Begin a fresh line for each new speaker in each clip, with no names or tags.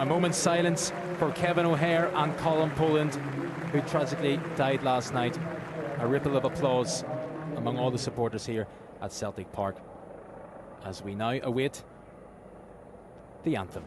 A moment's silence for Kevin O'Hare and Colin Poland, who tragically died last night. A ripple of applause among all the supporters here at Celtic Park as we now await the anthem.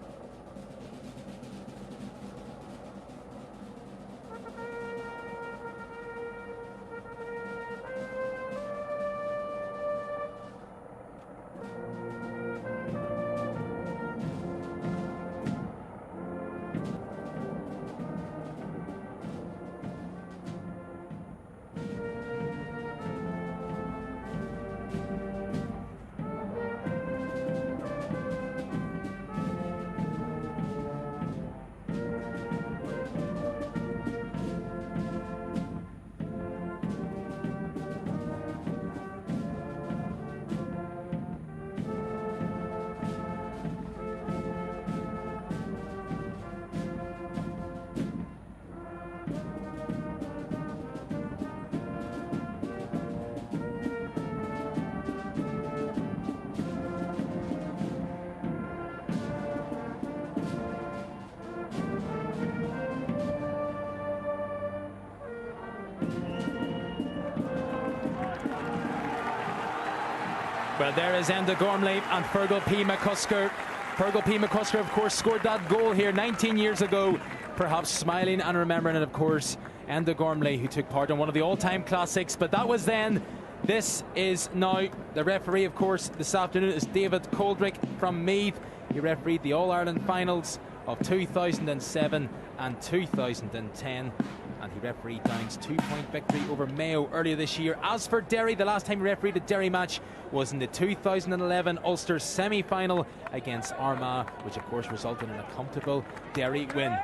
Well, there is Enda Gormley and Fergal P. McCusker. Fergal P. McCusker, of course, scored that goal here 19 years ago. Perhaps smiling and remembering it, of course, Enda Gormley, who took part in one of the all-time classics. But that was then. This is now. The referee, of course, this afternoon is David Coldrick from Meath. He refereed the All-Ireland finals of 2007 and 2010. And he refereed Down's 2-point victory over Mayo earlier this year. As for Derry, the last time he refereed a Derry match was in the 2011 Ulster semi-final against Armagh, which of course resulted in a comfortable Derry win.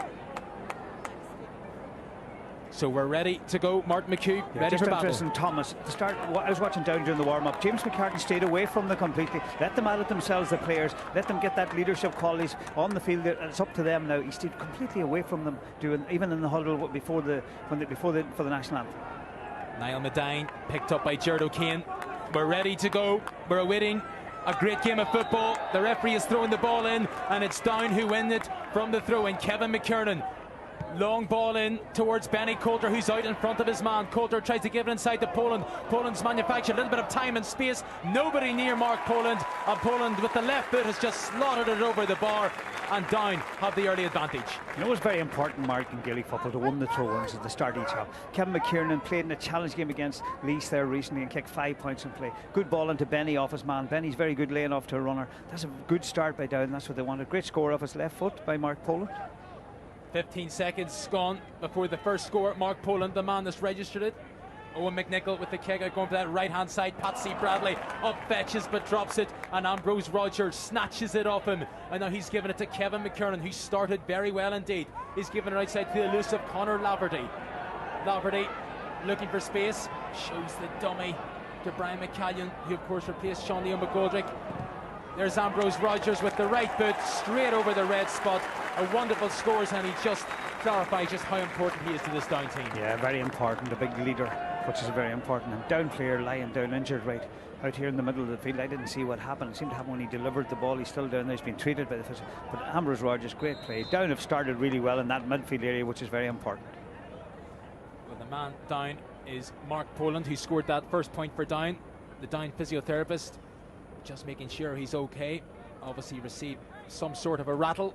So we're ready to go. Mark McHugh, ready for battle.
Just Thomas, to start, I was watching Down during the warm-up. James McCartney stayed away from them completely. Let them at it themselves, the players. Let them get that leadership qualities on the field. It's up to them now. He stayed completely away from them, even in the huddle for the national anthem.
Niall Medine picked up by Gerard O'Kane. We're ready to go. We're awaiting a great game of football. The referee is throwing the ball in, and it's Down who win it from the throw in. Kevin McKiernan. Long ball in towards Benny Coulter, who's out in front of his man. Coulter tries to give it inside to Poland. Poland's manufactured a little bit of time and space. Nobody near Mark Poland. And Poland with the left boot has just slotted it over the bar. And Down have the early advantage.
You know, it's very important, Mark, in Gaelic football to win the throw-ins at the start each half. Kevin McKiernan played in a challenge game against Leeds there recently and kicked 5 points in play. Good ball into Benny off his man. Benny's very good laying off to a runner. That's a good start by Down. That's what they wanted. Great score off his left foot by Mark Poland.
15 seconds gone before the first score. Mark Poland, the man that's registered it. Owen McNichol with the kick out, going for that right hand side. Patsy Bradley up fetches but drops it, and Ambrose Rogers snatches it off him, and now he's given it to Kevin McKiernan, who started very well indeed. He's given it outside to the elusive Conor Laverty. Laverty looking for space, shows the dummy to Brian McCallion, who of course replaced Sean Leo McGoldrick. There's Ambrose Rogers with the right boot straight over the red spot. A wonderful scores, and he just clarifies just how important he is to this Down team.
Yeah, very important, a big leader, which is very important. And Down player lying down injured right out here in the middle of the field. I didn't see what happened. It seemed to happen when he delivered the ball. He's still down there. He's been treated by the physician. But Ambrose Rogers, great play. Down have started really well in that midfield area, which is very important.
Well, the man Down is Mark Poland, who scored that first point for Down. The Down physiotherapist just making sure he's okay. Obviously received some sort of a rattle.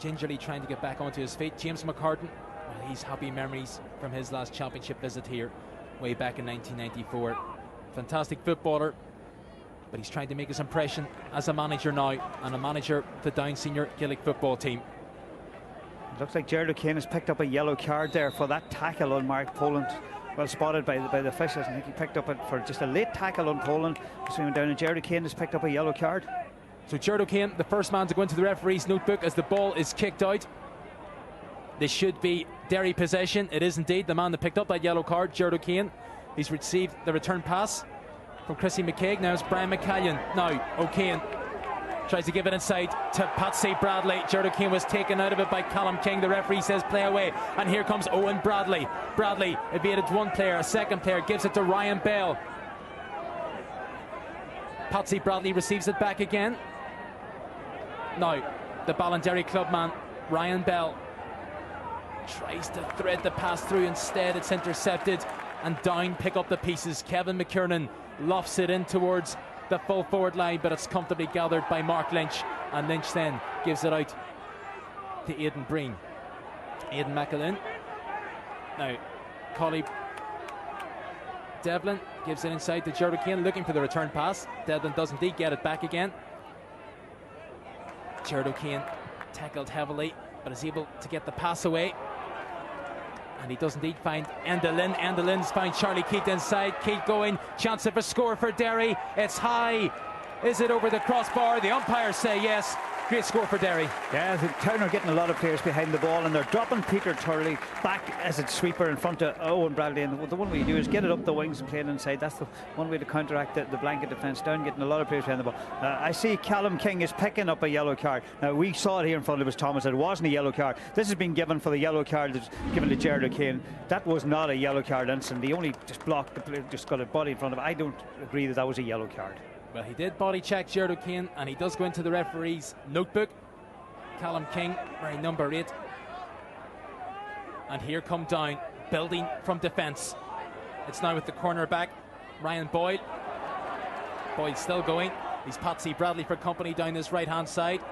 Gingerly trying to get back onto his feet. James McCartan, well, he's happy memories from his last championship visit here way back in 1994. Fantastic footballer, but he's trying to make his impression as a manager now, and a manager of the Down senior Gaelic football team.
It looks like Gerard O'Kane has picked up a yellow card there for that tackle on Mark Poland. Well spotted by the officials. I think he picked up it for just a late tackle on Poland. So he went down, and Gerard O'Kane has picked up a yellow card.
So Gerard O'Kane, the first man to go into the referee's notebook as the ball is kicked out. This should be Derry possession. It is indeed the man that picked up that yellow card, Gerard O'Kane. He's received the return pass from Chrissy McCaig. Now it's Brian McCallion. Now O'Kane tries to give it inside to Patsy Bradley. Gerard O'Kane was taken out of it by Callum King. The referee says play away, and here comes Owen Bradley. Bradley evaded one player, a second player gives it to Ryan Bell. Patsy Bradley receives it back again. Now the Ballinderry clubman, Ryan Bell, tries to thread the pass through. Instead, it's intercepted, and Down pick up the pieces. Kevin McKiernan lofts it in towards the full forward line, but it's comfortably gathered by Mark Lynch, and Lynch then gives it out to Aidan Breen. Aidan McAlin. Now, Collie Devlin gives it inside to Gerard O'Kane, looking for the return pass. Devlin does indeed get it back again. Gerard O'Kane tackled heavily, but is able to get the pass away. And he does indeed find Enda Lynn. Enda Lynn's find Charlie Keith inside. Keith going, chance of a score for Derry. It's high. Is it over the crossbar? The umpires say yes. Great score for Derry.
Yeah, the Town are getting a lot of players behind the ball, and they're dropping Peter Turley back as a sweeper in front of Owen Bradley. And the one way you do is get it up the wings and play it inside. That's the one way to counteract the blanket defence. Down getting a lot of players behind the ball. I see Callum King is picking up a yellow card. Now, we saw it here in front of us, Thomas, that it wasn't a yellow card. This has been given for the yellow card that's given to Gerard O'Kane. That was not a yellow card incident. He only just blocked the player, just got a body in front of him. I don't agree that that was a yellow card.
Well, he did body check Gerard O'Kane, and he does go into the referee's notebook. Callum King wearing number 8. And here come Down, building from defence. It's now with the cornerback, Ryan Boyle. Boyle's still going. He's Patsy Bradley for company down this right-hand side.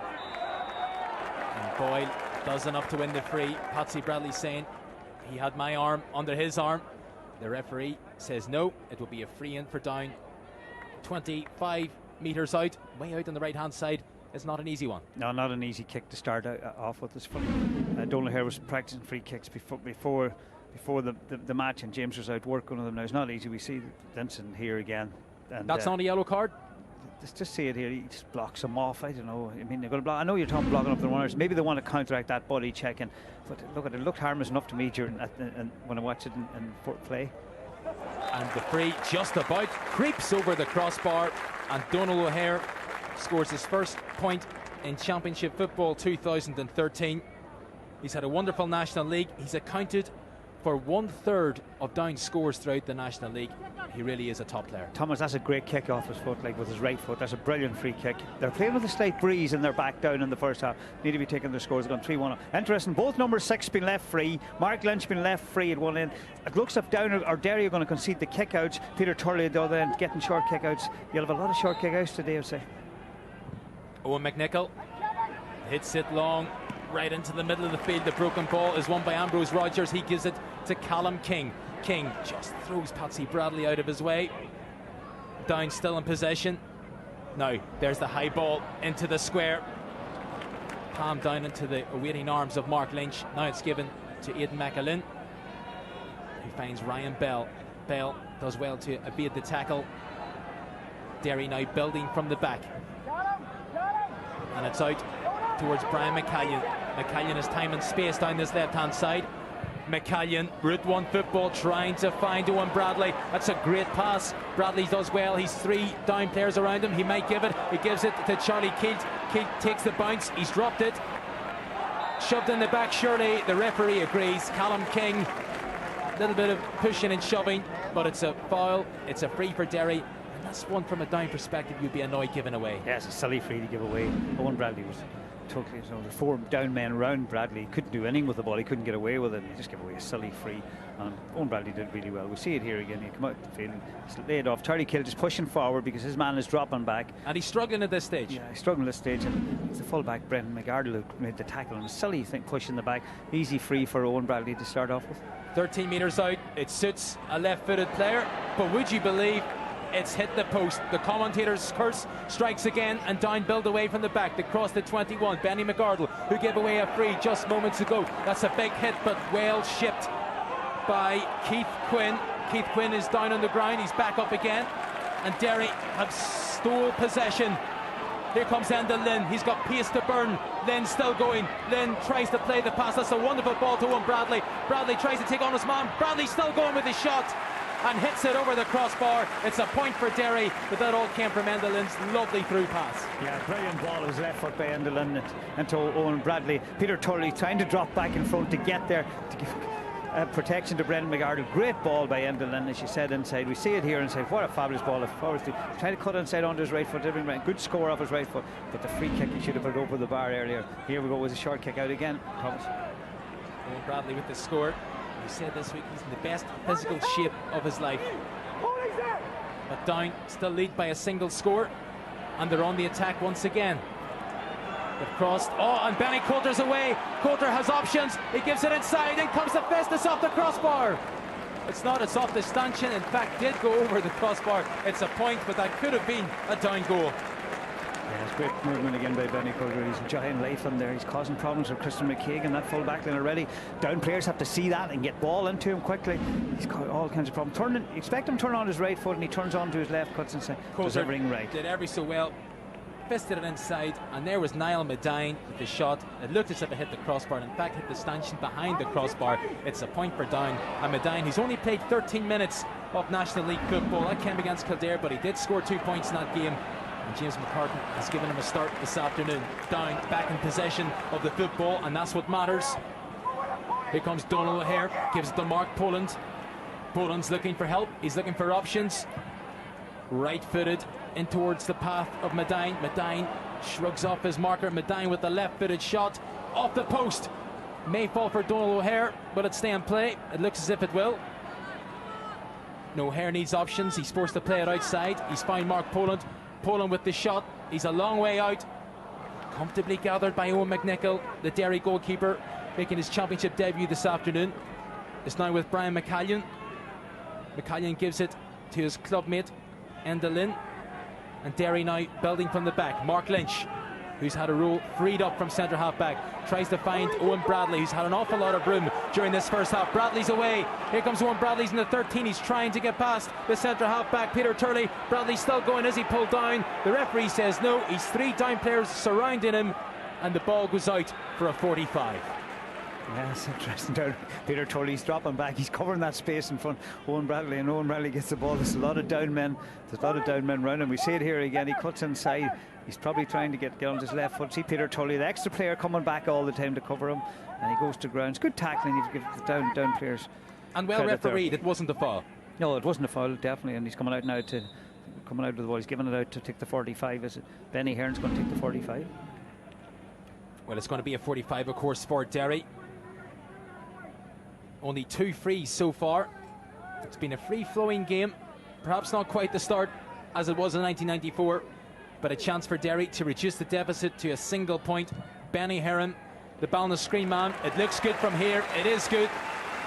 And Boyle does enough to win the free. Patsy Bradley saying he had my arm under his arm. The referee says no, it will be a free in for Down. 25 metres out, way out on the right-hand side. It's not an easy one. No, not an easy kick to start off with. This Donald Hare was practicing free kicks before the match, and James was out working on them. Now it's not easy. We see Denson here again. And that's not a yellow card. Just see it here. He just blocks him off. I don't know. I mean, they're going to block. I know you're talking blocking up the runners. Maybe they want to counteract that body checking. But look at it. It looked harmless enough to me during when I watched it in play. And the free just about creeps over the crossbar, and Donald O'Hare scores his first point in Championship Football 2013. He's had a wonderful National League. He's accounted for 1/3 of Down scores throughout the National League. He really is a top player. Thomas, that's a great kick off his foot, like with his right foot. That's a brilliant free kick. They're playing with a slight breeze in their back down in the first half. Need to be taking their scores. They've gone 3-1. Interesting. Both number 6 been left free. Mark Lynch been left free at one end. It looks like Down or Derry are going to concede the kick-outs. Peter Turley at the other end getting short kick-outs. You'll have a lot of short kick-outs today, I'd say. Owen McNichol hits it long right into the middle of the field. The broken ball is won by Ambrose Rogers. He gives it to Callum King. King just throws Patsy Bradley out of his way. Down still in possession. Now there's the high ball into the square. Palm down into the awaiting arms of Mark Lynch. Now it's given to Aidan McAlin, who finds Ryan Bell. Bell does well to evade the tackle. Derry now building from the back. And it's out towards Brian McCallion. McCallion has time and space down this left-hand side. McCallion, Route 1 football, trying to find Owen Bradley. That's a great pass. Bradley does well. He's 3 Down players around him. He might give it. He gives it to Charlie Keith. Keith takes the bounce. He's dropped it. Shoved in the back, surely. The referee agrees. Callum King, a little bit of pushing and shoving, but it's a foul. It's a free for Derry. That's one from a Down perspective you'd be annoyed giving away. Yeah, it's a silly free to give away. Owen Bradley was totally, the 4 Down men around Bradley. He couldn't do anything with the ball. He couldn't get away with it. He just gave away a silly free. And Owen Bradley did really well. We see it here again. He come out the field, he's laid off. Charlie Kill just pushing forward because his man is dropping back. And he's struggling at this stage. Yeah, he's struggling at this stage. And it's the fullback, Brendan McArdle, who made the tackle. And a silly thing pushing the back. Easy free for Owen Bradley to start off with. 13 metres out. It suits a left-footed player. But would you believe it's hit the post? The commentator's curse strikes again, and Down build away from the back. They cross the 21. Benny McArdle, who gave away a free just moments ago. That's a big hit, but well shipped by Keith Quinn. Keith Quinn is down on the ground. He's back up again, and Derry have stole possession. Here comes Enda Lynn. He's got pace to burn. Lynn still going. Lynn tries to play the pass. That's a wonderful ball to Owen Bradley. Bradley tries to take on his man. Bradley still going with his shot and hits it over the crossbar. It's a point for Derry, but that all came from Enda Lynn's lovely through pass. Yeah, brilliant ball. It was left foot by Enda Lynn into Owen Bradley. Peter Turley trying to drop back in front to get there.
protection to Brendan McArdle. Great ball by Enda Lynn, as you said, inside. We see it here inside. What a fabulous ball. If Forrest try to cut inside onto his right foot. Good score off his right foot, but the free kick he should have put over the bar earlier. Here we go with a short kick out again. Thomas.
Owen Bradley with the score. He said this week he's in the best physical shape of his life. But Down still lead by a single score, and they're on the attack once again. They've crossed. Oh, and Benny Coulter's away. Coulter has options. He gives it inside. In comes the Festus off the crossbar. It's not. It's off the stanchion. In fact, did go over the crossbar. It's a point, but that could have been a Down goal.
Yeah, it's great movement again by Benny Coulter. He's enjoying life in there. He's causing problems with Christian McKagan, that full back line already. Down players have to see that and get ball into him quickly. He's got all kinds of problems. Expect him to turn on his right foot, and he turns on to his left, cuts inside. Does everything right.
Did every so well. Fisted it inside, and there was Niall Medine with the shot. It looked as if it hit the crossbar, and in fact hit the stanchion behind the crossbar. It's a point for Down. And Medine, he's only played 13 minutes of National League football. That came against Kildare, but he did score 2 points in that game. And James McCartan has given him a start this afternoon. Down back in possession of the football, and that's what matters. Here comes Donald O'Hare, gives it to Mark Poland. Poland's looking for help. He's looking for options. Right-footed in towards the path of Medine. Medine shrugs off his marker. Medine with the left-footed shot off the post. May fall for Donald O'Hare, but it stay in play. It looks as if it will. No, O'Hare needs options. He's forced to play it outside. He's found Mark Poland. Poland with the shot. He's a long way out. Comfortably gathered by Owen McNichol, the Derry goalkeeper, making his championship debut this afternoon. It's now with Brian McCallion. McCallion gives it to his clubmate Enda Lynn, and Derry now building from the back. Mark Lynch, who's had a role freed up from centre half back, tries to find Owen Bradley, who's had an awful lot of room during this first half. Bradley's away. Here comes Owen Bradley's in the 13. He's trying to get past the centre half back Peter Turley. Bradley's still going as he pulled down. The referee says no. He's 3 Down players surrounding him, and the ball goes out for a 45.
Yeah, it's interesting. Peter Turley's dropping back. He's covering that space in front. Owen Bradley, and Owen Bradley gets the ball. There's a lot of down men. There's a lot of down men around him. We see it here again. He cuts inside. He's probably trying to get on his left foot. See Peter Turley, the extra player, coming back all the time to cover him, and he goes to ground. It's good tackling. You give the down players.
And well refereed. It wasn't a foul.
No, it wasn't a foul, definitely. And he's coming out now with the ball. He's giving it out to take the 45. Is it Benny Heron's going to take the 45?
Well, it's going to be a 45, of course, for Derry. Only 2 frees so far. It's been a free-flowing game. Perhaps not quite the start as it was in 1994, but a chance for Derry to reduce the deficit to a single point. Benny Heron, the ball on the screen man. It looks good from here. It is good.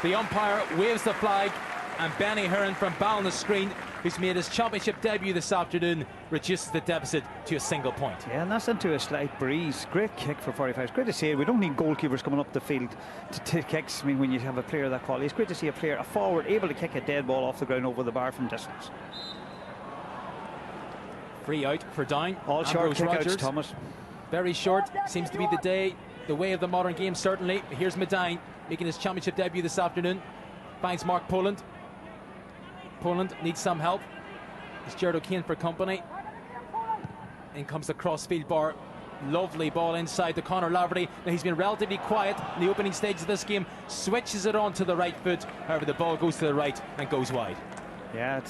The umpire waves the flag, and Benny Heron from ball on the screen, who's made his championship debut this afternoon, reduces the deficit to a single point.
Yeah, and that's into a slight breeze. Great kick for 45. It's great to see it. We don't need goalkeepers coming up the field to take kicks. I mean, when you have a player of that quality, it's great to see a forward, able to kick a dead ball off the ground over the bar from distance.
Free out for Down.
All short kick-outs, Thomas.
Very short. Seems to be the way of the modern game, certainly. Here's Medine making his championship debut this afternoon. Finds Mark Poland. Poland needs some help. It's Gerard O'Kane for company. In comes the crossfield bar. Lovely ball inside to Conor Laverty. Now, he's been relatively quiet in the opening stage of this game. Switches it on to the right foot. However, the ball goes to the right and goes wide.
Yeah,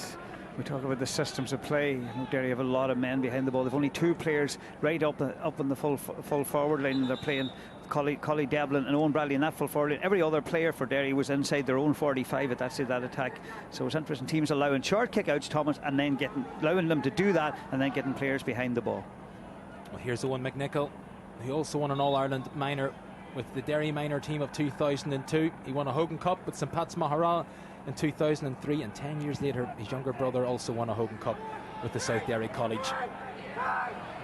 we talk about the systems of play. You know, Derry have a lot of men behind the ball. They've only 2 players right up in the full forward line, and they're playing Collie Devlin and Owen Bradley in that full forward line. Every other player for Derry was inside their own 45 at that attack. So it's interesting. Teams allowing short kick-outs, Thomas, and then allowing them to do that, and then getting players behind the ball.
Well, here's Owen McNichol. He also won an All-Ireland minor with the Derry minor team of 2002. He won a Hogan Cup with St Pat's Maharal in 2003, and 10 years later his younger brother also won a Hogan Cup with the South Derry College.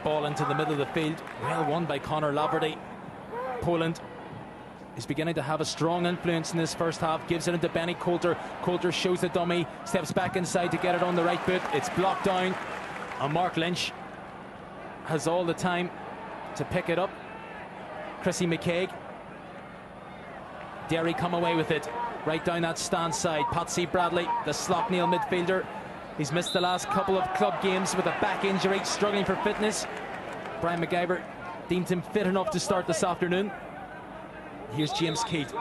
Ball into the middle of the field, well won by Conor Laverty. Poland is beginning to have a strong influence in this first half, gives it into Benny Coulter. Coulter shows the dummy, steps back inside to get it on the right foot. It's blocked down, and Mark Lynch has all the time to pick it up. Chrissy McKaig. Derry come away with it right down that stand side. Patsy Bradley, the Sloughneel midfielder, he's missed the last couple of club games with a back injury, struggling for fitness. Brian McGyver deemed him fit enough to start this afternoon. Here's James Keith.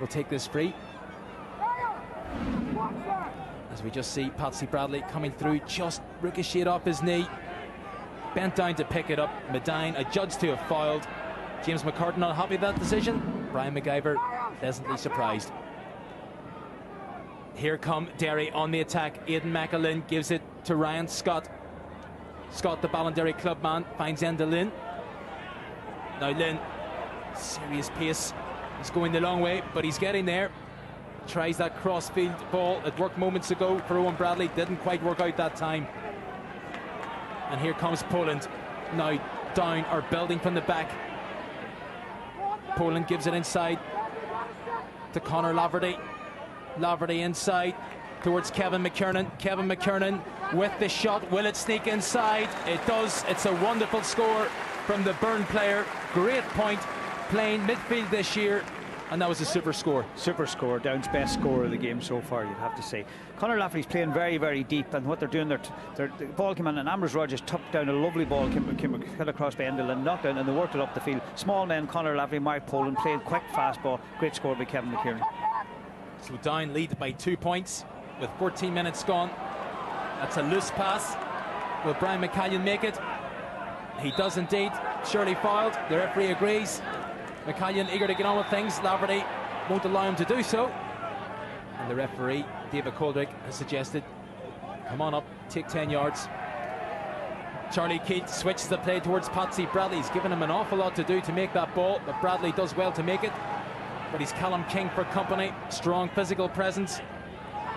will take this free. As we just see Patsy Bradley coming through, just ricocheted off his knee, bent down to pick it up. Medine adjudged to have fouled. James McCartan not happy with that decision. Brian McIver pleasantly surprised. Here come Derry on the attack. Aidan McAlynn gives it to Ryan Scott. Scott, the Ballinderry club man, finds Enda Lynn. Now Lynn, serious pace. He's going the long way, but he's getting there. Tries that cross-field ball. It worked moments ago for Owen Bradley. Didn't quite work out that time. And here comes Poland. Now down or building from the back. Poland gives it inside to Conor Laverty. Laverty inside towards Kevin McKiernan. Kevin McKiernan with the shot. Will it sneak inside? It does. It's a wonderful score from the Burn player. Great point, playing midfield this year. And that was a super score. Super score, Down's best score of the game so far, you'd have to say. Conor Lafferty's playing very, very deep, and what they're doing, the ball came in, and Ambrose Rogers tucked down a lovely ball, came across by Endel and knocked down, and they worked it up the field. Small men, Conor Lafferty, Mark Poland, playing quick, fast ball. Great score by Kevin McKiernan. So Down lead by 2 points with 14 minutes gone. That's a loose pass. Will Brian McCallion make it? He does indeed. Surely fouled. The referee agrees. McCallion eager to get on with things. Laverty won't allow him to do so. And the referee, David Coldrick, has suggested, come on up, take 10 yards. Charlie Keith switches the play towards Patsy Bradley. He's given him an awful lot to do to make that ball, but Bradley does well to make it. But he's Callum King for company. Strong physical presence.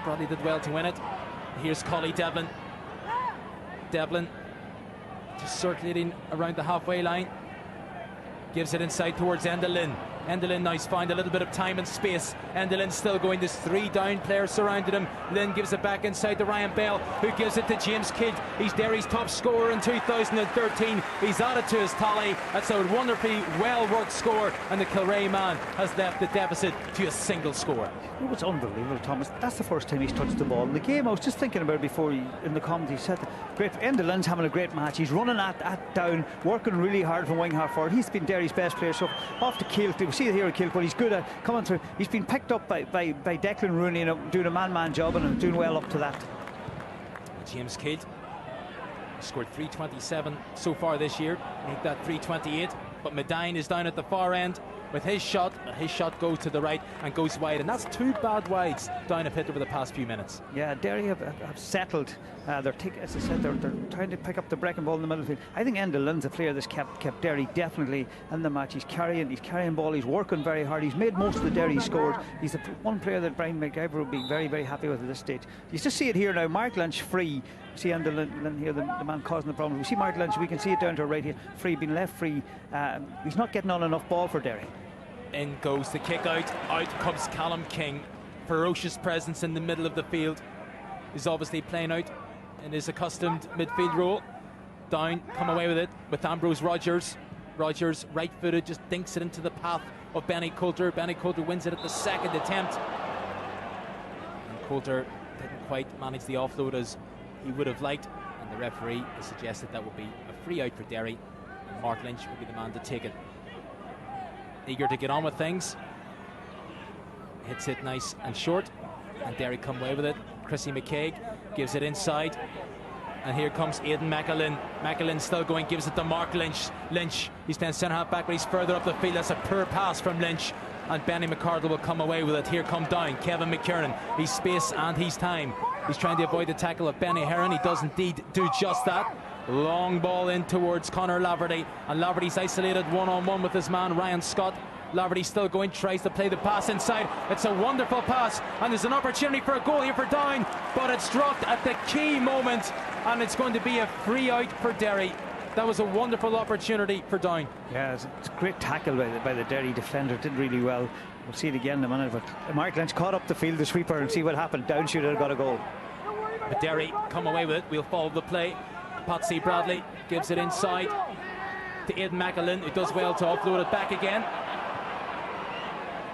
Bradley did well to win it. Here's Collie Devlin. Devlin just circulating around the halfway line. Gives it inside towards Enda Lynn. Enda Lynn now has found a little bit of time and space. Enda Lynn still going. There's 3 down players surrounded him. Lynn gives it back inside to Ryan Bell, who gives it to James Kidd. He's Derry's top scorer in 2013. He's added to his tally. That's a wonderfully well-worked score, and the Kilray man has left the deficit to a single score.
It was unbelievable, Thomas. That's the first time he's touched the ball in the game. I was just thinking about it before in the commentary. He said, great. Enda Lynn's having a great match. He's running at down, working really hard from wing half forward. He's been Derry's best player. So off to Kilt. We see it here at Kilt, but he's good at coming through. He's been picked up by Declan Rooney and doing a man-man job and doing well up to that.
James Kidd scored 327 so far this year. Make that 328. But Medine is down at the far end with his shot. His shot goes to the right and goes wide, and that's 2 bad wides Down have hit over the past few minutes. Yeah, Derry have settled. As I said, they're trying to pick up the breaking ball in the middle field. I think Enda Lynn's a player that's kept Derry definitely in the match. He's carrying ball. He's working very hard. He's made most of the Derry scores. He's the one player that Brian McIver will be very, very happy with at this stage. You just see it here now. Mark Lynch free. See Enda Lynn here, the man causing the problem. We see Mark Lynch. We can see it down to our right here. Free, being left free. He's not getting on enough ball for Derry. In goes the kick out. Out comes Callum King. Ferocious presence in the middle of the field. He's obviously playing out in his accustomed midfield role. Down, come away with it with Ambrose Rogers. Rogers, right-footed, just dinks it into the path of Benny Coulter. Benny Coulter wins it at the second attempt. And Coulter didn't quite manage the offload as he would have liked. And the referee has suggested that will be a free out for Derry. And Mark Lynch will be the man to take it. Eager to get on with things. Hits it nice and short. And Derry come away with it. Chrissy McCaig gives it inside. And here comes Aidan McAlynn. McAlynn still going, gives it to Mark Lynch. Lynch, he's playing centre half back, but he's further up the field. That's a poor pass from Lynch. And Benny McCardle will come away with it. Here come Down. Kevin McKiernan. He's space and he's time. He's trying to avoid the tackle of Benny Heron. He does indeed do just that. Long ball in towards Conor Laverty. And Laverty's isolated one-on-one with his man Ryan Scott. Laverty still going, tries to play the pass inside. It's a wonderful pass, and there's an opportunity for a goal here for Down, but it's dropped at the key moment, and it's going to be a free out for Derry. That was a wonderful opportunity for Down. Yeah, it's a great tackle by the Derry defender. Did really well. We'll see it again in a minute, but Mark Lynch caught up the field, the sweeper, and see what happened. Down should have got a goal. But Derry come away with it. We'll follow the play. Patsy Bradley gives it inside to Aidan McAlynn, who does well to offload it back again.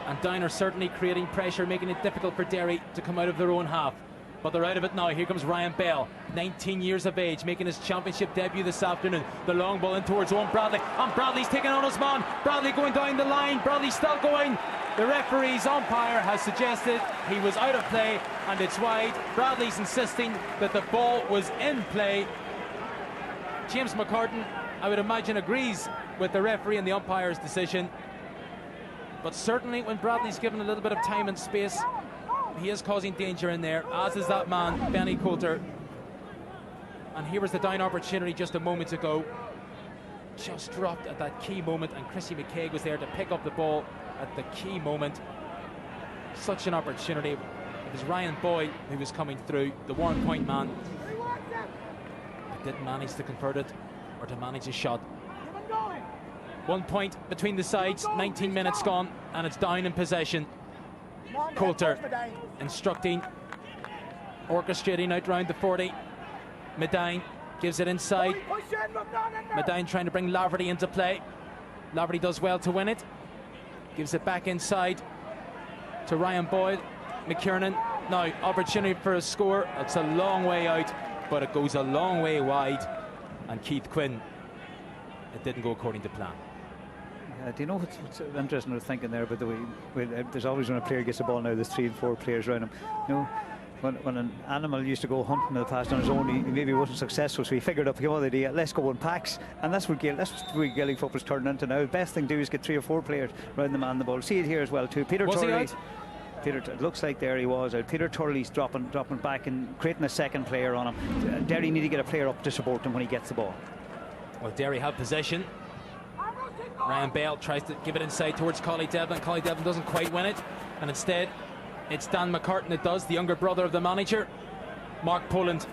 And Down are certainly creating pressure, making it difficult for Derry to come out of their own half. But they're out of it now. Here comes Ryan Bell, 19 years of age, making his championship debut this afternoon. The long ball in towards Owen Bradley, and Bradley's taking on his man. Bradley going down the line. Bradley still going. The referee's umpire has suggested he was out of play and it's wide. Bradley's insisting that the ball was in play. James McCartan, I would imagine, agrees with the referee and the umpire's decision. But certainly when Bradley's given a little bit of time and space, he is causing danger in there, as is that man, Benny Coulter. And here was the down opportunity just a moment ago. Just dropped at that key moment, and Chrissy McKay was there to pick up the ball at the key moment. Such an opportunity. It was Ryan Boyd who was coming through, the Warren Point man. But didn't manage to convert it or to manage a shot. 1 point between the sides, 19 minutes gone, and it's down in possession. Coulter instructing, orchestrating out round the 40. Medine gives it inside. Medine trying to bring Laverty into play. Laverty does well to win it. Gives it back inside to Ryan Boyle. McKiernan, now opportunity for a score. It's a long way out, but it goes a long way wide. And Keith Quinn, it didn't go according to plan.
Do you know what's interesting? I was thinking there about the way there's always, when a player gets the ball now, there's 3 and 4 players around him. You know, when an animal used to go hunting in the past on his own, he maybe wasn't successful, so he figured up, the idea, let's go in packs, and that's what Gaelic football's turning into now. The best thing to do is get 3 or 4 players around the man on the ball. See it here as well too. Peter Turley. It looks like there he was out. Peter Turley's dropping back and creating a second player on him. Derry need to get a player up to support him when he gets the ball.
Well, Derry have possession. Ryan Bale tries to give it inside towards Collie Devlin. Collie Devlin doesn't quite win it, and instead it's Dan McCartan that does, the younger brother of the manager, Mark Poland.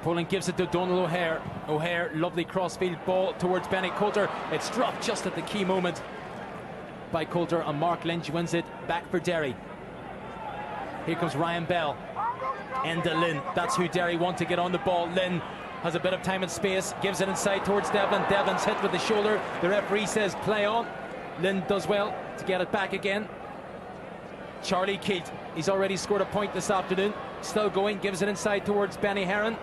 Poland gives it to Donald O'Hare. O'Hare, lovely crossfield ball towards Benny Coulter. It's dropped just at the key moment by Coulter, and Mark Lynch wins it back for Derry. Here comes Ryan Bell. Enda Lynn, that's who Derry want to get on the ball. Lynn has a bit of time and space, gives it inside towards Devlin. Devlin's hit with the shoulder. The referee says play on. Lynn does well to get it back again. Charlie Keith, he's already scored a point this afternoon. Still going, gives it inside towards Benny Heron.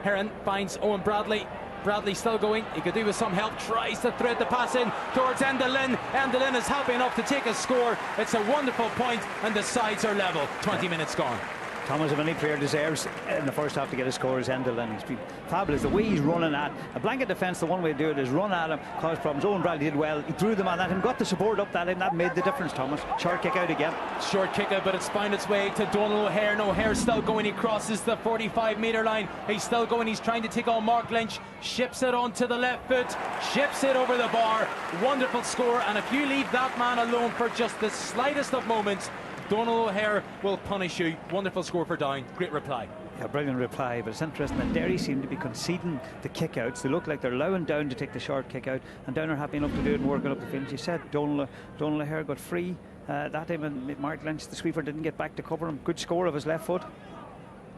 Heron finds Owen Bradley. Bradley still going, he could do with some help, tries to thread the pass in towards Enda Lynn. Enda Lynn is happy enough to take a score. It's a wonderful point, and the sides are level. 20 minutes gone.
Thomas, if any player deserves in the first half to get a score, is Enda Lynn. He's been fabulous. The way he's running at a blanket defence, the one way to do it is run at him, cause problems. Owen Bradley did well. He threw the man at him, got the support up that him. That made the difference, Thomas. Short kick out again.
Short kick out, but it's found its way to Donald O'Hare. And O'Hare's still going. He crosses the 45-metre line. He's still going. He's trying to take on Mark Lynch. Ships it onto the left foot. Ships it over the bar. Wonderful score. And if you leave that man alone for just the slightest of moments, Donald O'Hare will punish you. Wonderful score for Down. Great reply.
Yeah, brilliant reply, but it's interesting that Derry seem to be conceding the kick-outs. They look like they're allowing Down to take the short kick-out, and Down are happy enough to do it and work it up the field. As you said, Donald O'Hare got free that time, and Mark Lynch, the sweeper, didn't get back to cover him. Good score of his left foot.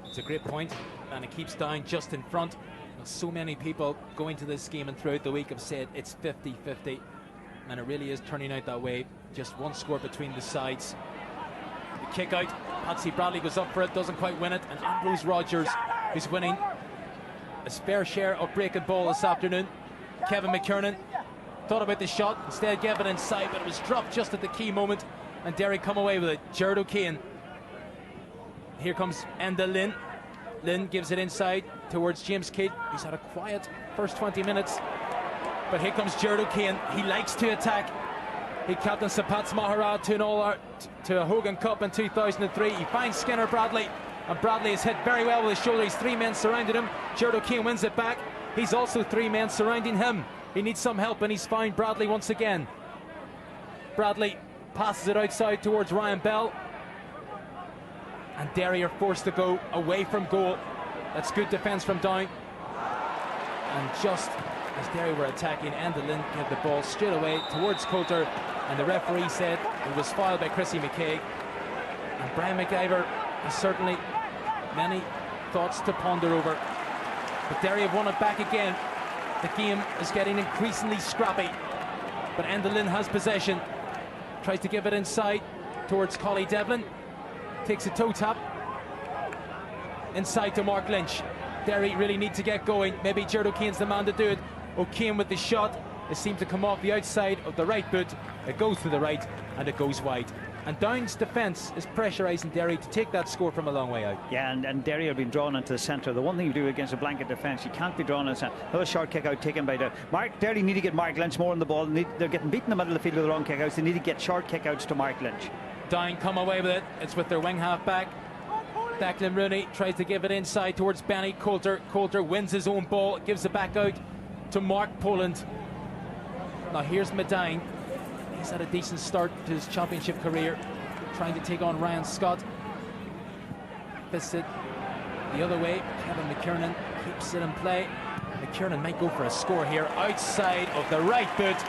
It's a great point, and it keeps Down just in front. So many people going to this game and throughout the week have said it's 50-50, and it really is turning out that way. Just one score between the sides. The kick out, Patsy Bradley goes up for it, doesn't quite win it, and Ambrose Rogers is winning his fair share of breaking ball this afternoon. Kevin McKiernan thought about the shot, instead gave it inside, but it was dropped just at the key moment, and Derry come away with it. Jared O'Kane. Here comes Enda Lynn. Lynn gives it inside towards James Kidd. He's had a quiet first 20 minutes, but here comes Jared O'Kane. He likes to attack. He captained Sapats Mahara to a Hogan Cup in 2003. He finds Skinner Bradley, and Bradley is hit very well with his shoulder. He's 3 men surrounded him. Jared O'Kane wins it back. He's also 3 men surrounding him. He needs some help, and he's found Bradley once again. Bradley passes it outside towards Ryan Bell, and Derry are forced to go away from goal. That's good defence from Down. And just as Derry were attacking, Enda Lynn gave the ball straight away towards Coulter, and the referee said it was fouled by Chrissy McKay. And Brian McIver has certainly many thoughts to ponder over. But Derry have won it back again. The game is getting increasingly scrappy, but Enda Lynn has possession, tries to give it inside towards Collie Devlin, takes a toe tap inside to Mark Lynch. Derry really need to get going. Maybe Jared O'Kane's the man to do it. O'Kane with the shot. It seemed to come off the outside of the right boot. It goes to the right and it goes wide. And Down's defence is pressurising Derry to take that score from a long way out.
Yeah, and Derry are being drawn into the centre. The one thing you do against a blanket defence, you can't be drawn in the centre. Another short kick out taken by Derry need to get Mark Lynch more on the ball. They're getting beaten in the middle of the field with the wrong kick outs. They need to get short kick outs to Mark Lynch.
Down come away with it. It's with their wing half back. Declan Rooney tries to give it inside towards Benny Coulter. Coulter wins his own ball, gives it back out to Mark Poland. Now here's Medine. He's had a decent start to his championship career, trying to take on Ryan Scott. Fists it the other way. Kevin McKiernan keeps it in play. McKiernan might go for a score here outside of the right boot.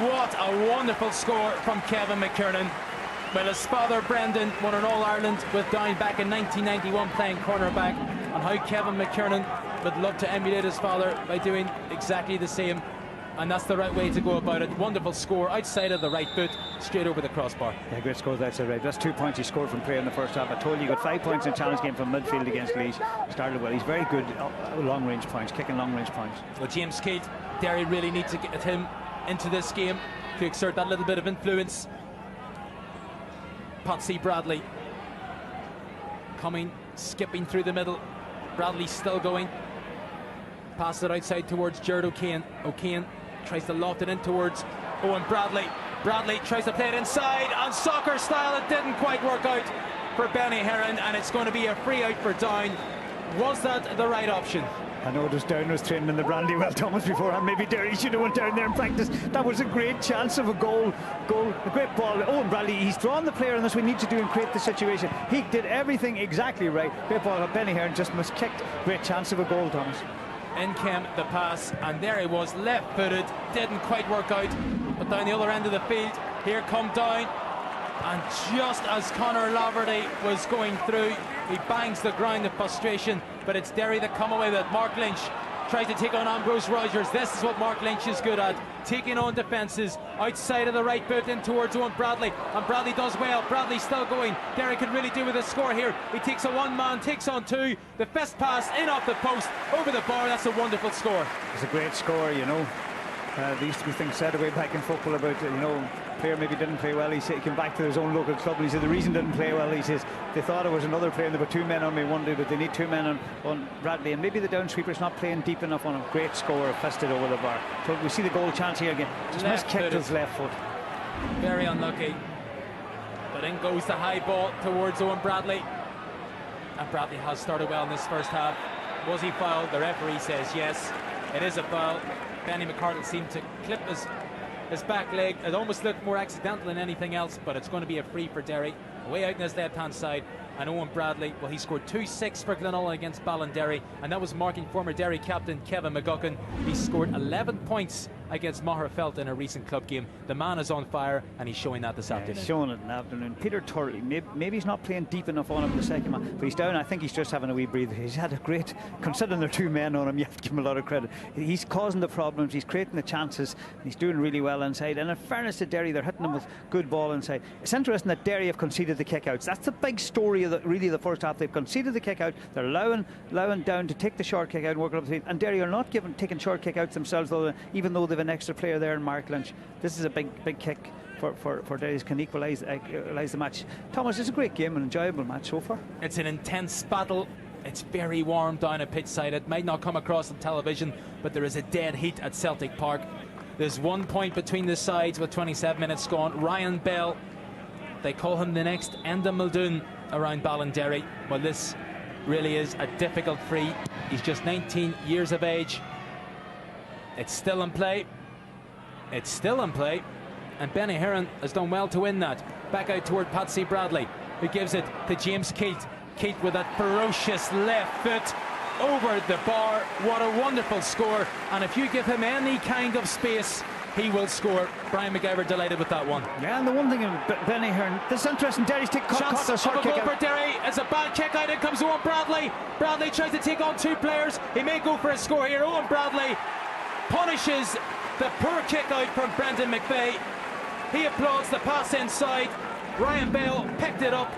What a wonderful score from Kevin McKiernan. Well, his father Brendan won an All-Ireland with Down back in 1991 playing cornerback, and how Kevin McKiernan would love to emulate his father by doing exactly the same. And that's the right way to go about it. Wonderful score outside of the right boot, straight over the crossbar.
Yeah, great scores outside right. That's 2 points he scored from play in the first half. I told you, he got 5 points in a challenge game from midfield against Leeds. Started well. He's very good long range points, kicking long range points.
Well, James Keith, Derry really need to get him into this game to exert that little bit of influence. Patsy Bradley coming, skipping through the middle. Bradley still going. Pass it outside towards Jared O'Kane. O'Kane tries to loft it in towards Owen Bradley. Bradley tries to play it inside, and soccer style, it didn't quite work out for Benny Heron, and it's going to be a free out for Down. Was that the right option?
I noticed Down was training in the Brandywell, Thomas, beforehand. Maybe Derry should have went down there and practiced. That was a great chance of a goal, a great ball. Owen Bradley, he's drawn the player, and that's what we need to do and create the situation. He did everything exactly right. Great ball. Benny Heron just miskicked. Great chance of a goal, Thomas.
In came the pass, and there he was, left-footed, didn't quite work out, but down the other end of the field, here come Down, and just as Conor Laverty was going through, he bangs the ground in frustration, but it's Derry that come away with it. Mark Lynch tries to take on Ambrose Rogers. This is what Mark Lynch is good at, taking on defences outside of the right boot in towards Owen Bradley, and Bradley does well. Bradley still going. Derry can really do with a score here. He takes a one-man, takes on two, the fist pass in off the post, over the bar. That's a wonderful score.
It's a great score, you know. There used to be things said away back in football about, you know, player maybe didn't play well. He came back to his own local club and he said the reason didn't play well, he says, they thought it was another player and there were two men on me one day, but they need two men on Bradley, and maybe the down sweeper's not playing deep enough on him. Great score, fisted over the bar. So we see the goal chance here again. Just miskicked his left foot.
Very unlucky. But in goes the high ball towards Owen Bradley. And Bradley has started well in this first half. Was he fouled? The referee says yes, it is a foul. Benny McCardle seemed to clip his back leg. It almost looked more accidental than anything else, but it's going to be a free for Derry. Way out in his left-hand side. And Owen Bradley, well, he scored 2-6 for Glenorchy against Ballinderry, and that was marking former Derry captain Kevin McGuckin. He scored 11 points against Maherfelt in a recent club game. The man is on fire, and he's showing that this afternoon.
He's showing it in the afternoon. Peter Turley, maybe he's not playing deep enough on him in the second man, but he's down. I think he's just having a wee breather. He's had a great, considering there are two men on him, you have to give him a lot of credit. He's causing the problems, he's creating the chances, he's doing really well inside. And in fairness to Derry, they're hitting him with good ball inside. It's interesting that Derry have conceded the kick-outs. That's the big story of really the first half. They've conceded the kick-out. They're allowing Down to take the short kick-out and work it up the field. And Derry are not taking short kick-outs themselves, even though they've an extra player there in Mark Lynch. This is a big kick for Derry. Can equalise the match. Thomas, it's a great game, an enjoyable match so far.
It's an intense battle. It's very warm down at pitch side. It might not come across on television, but there is a dead heat at Celtic Park. There's 1 point between the sides with 27 minutes gone. Ryan Bell, they call him the next Enda Muldoon around Ballinderry. Well, this really is a difficult free. He's just 19 years of age. It's still in play. It's still in play. And Benny Heron has done well to win that. Back out toward Patsy Bradley, who gives it to James Keith. Keith with that ferocious left foot over the bar. What a wonderful score. And if you give him any kind of space, he will score. Brian McGyver delighted with that one.
Yeah, and the one thing in Benny Heron, this is interesting. Derry's caught a short kick out.
For Derry. It's a bad kick out. In comes Owen Bradley. Bradley tries to take on two players. He may go for a score here. Owen Bradley punishes the poor kick out from Brendan McVeigh. He applauds the pass inside. Ryan Bell picked it up.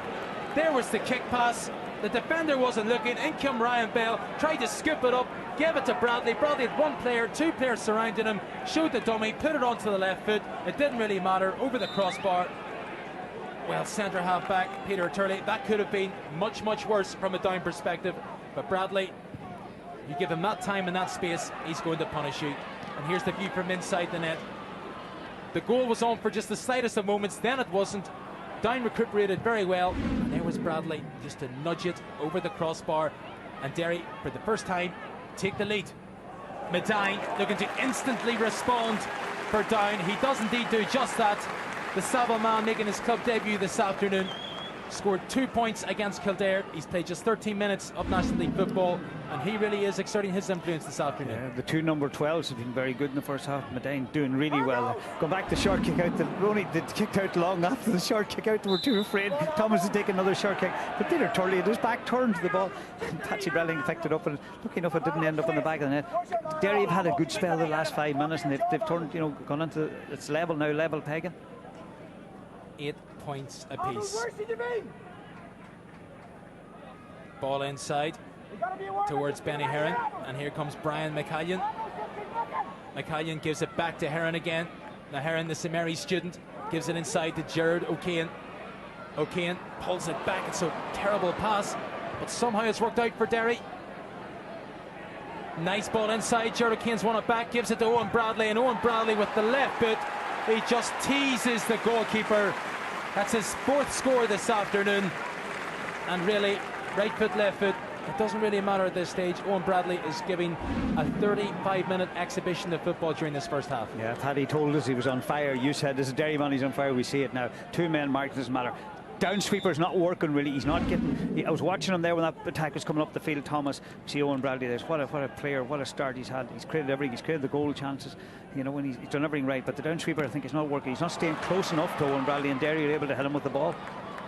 There was the kick pass. The defender wasn't looking. In came Ryan Bell, tried to scoop it up, gave it to Bradley. Bradley had one player, two players surrounding him, showed the dummy, put it onto the left foot. It didn't really matter, over the crossbar. Well, centre half back Peter Turley, that could have been much, much worse from a down perspective. But Bradley, you give him that time and that space, he's going to punish you. And here's the view from inside the net. The goal was on for just the slightest of moments, then it wasn't. Down recuperated very well, and there was Bradley just to nudge it over the crossbar, and Derry, for the first time, take the lead. Medine looking to instantly respond for Down. He does indeed do just that. The Savile man making his club debut this afternoon. Scored 2 points against Kildare. He's played just 13 minutes of National League football, and he really is exerting his influence this afternoon.
Yeah, the two number 12s have been very good in the first half. Medine doing really well. Going back to short kick out, they kicked out long after the short kick out. They were too afraid Thomas to take another short kick. But Peter Turley had his back turned to the ball. Patsy Brelling picked it up, and lucky enough it didn't end up in the back of the net. Derry have had a good spell the last 5 minutes, and they've turned, gone into its level now, level pegging.
8 points apiece. Ball inside towards Benny Heron, and here comes Brian McCallion. McCallion gives it back to Heron again. Now Heron, the St Mary's student, gives it inside to Gerard O'Kane. O'Kane pulls it back. It's a terrible pass, but somehow it's worked out for Derry. Nice ball inside. Gerard O'Kane's won it back, gives it to Owen Bradley, and Owen Bradley with the left boot, he just teases the goalkeeper. That's his 4th score this afternoon, and really, right foot, left foot, it doesn't really matter at this stage. Owen Bradley is giving a 35-minute exhibition of football during this first half.
Yeah, Paddy told us he was on fire. You said this is Derry man, he's on fire. We see it now. 2 men marked, doesn't matter. Down sweeper's not working really. He's not getting. I was watching him there when that attack was coming up the field. Thomas, see Owen Bradley there. What a player! What a start he's had. He's created everything. He's created the goal chances. When he's done everything right. But the down sweeper, I think, is not working. He's not staying close enough to Owen Bradley, and Derry are able to hit him with the ball.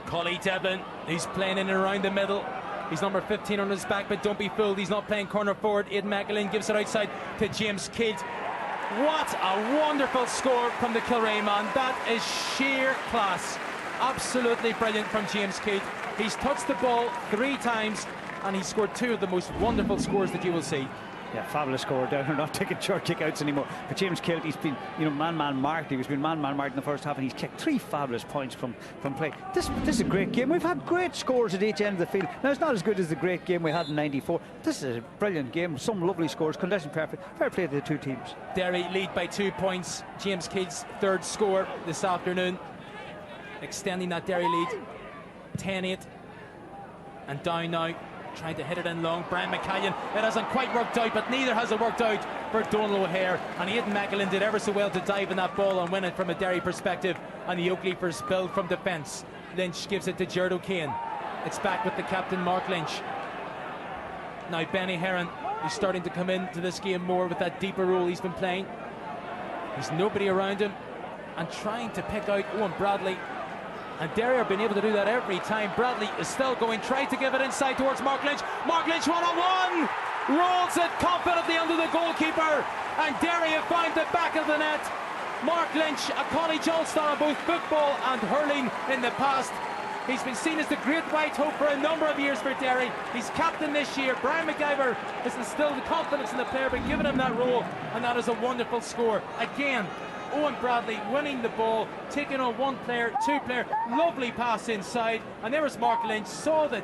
Collie Devlin, he's playing in and around the middle. He's number 15 on his back, but don't be fooled. He's not playing corner forward. Aidan McAlin gives it outside to James Kidd. What a wonderful score from the Kilray man. That is sheer class. Absolutely brilliant from James Kidd. He's touched the ball 3 times, and he scored 2 of the most wonderful scores that you will see.
Yeah, fabulous score. They're not taking short kick outs anymore. But James Kidd, he's been, man-man marked. He was being man-man marked in the first half, and he's kicked 3 fabulous points from play. This is a great game. We've had great scores at each end of the field. Now, it's not as good as the great game we had in '94. This is a brilliant game. Some lovely scores. Condition perfect. Fair play to the 2 teams.
Derry lead by 2 points. James Kidd's 3rd score this afternoon, extending that Derry lead. 10-8. And Down now, trying to hit it in long. Brian McCallion, it hasn't quite worked out, but neither has it worked out for Donal O'Hare. And Aidan McAlin did ever so well to dive in that ball and win it from a Derry perspective. And the Oakleafers build from defence. Lynch gives it to Gerard O'Kane. It's back with the captain, Mark Lynch. Now Benny Heron is starting to come into this game more with that deeper role he's been playing. There's nobody around him, and trying to pick out Owen Bradley. And Derry have been able to do that every time. Bradley is still going, trying to give it inside towards Mark Lynch. Mark Lynch one-on-one! Rolls it confidently under the goalkeeper. And Derry have found the back of the net. Mark Lynch, a college all-star in both football and hurling in the past. He's been seen as the great white hope for a number of years for Derry. He's captain this year. Brian McIver has instilled the confidence in the player, but given him that role, and that is a wonderful score. Again, Owen Bradley winning the ball, taking on 1 player, 2 player, lovely pass inside, and there was Mark Lynch, saw the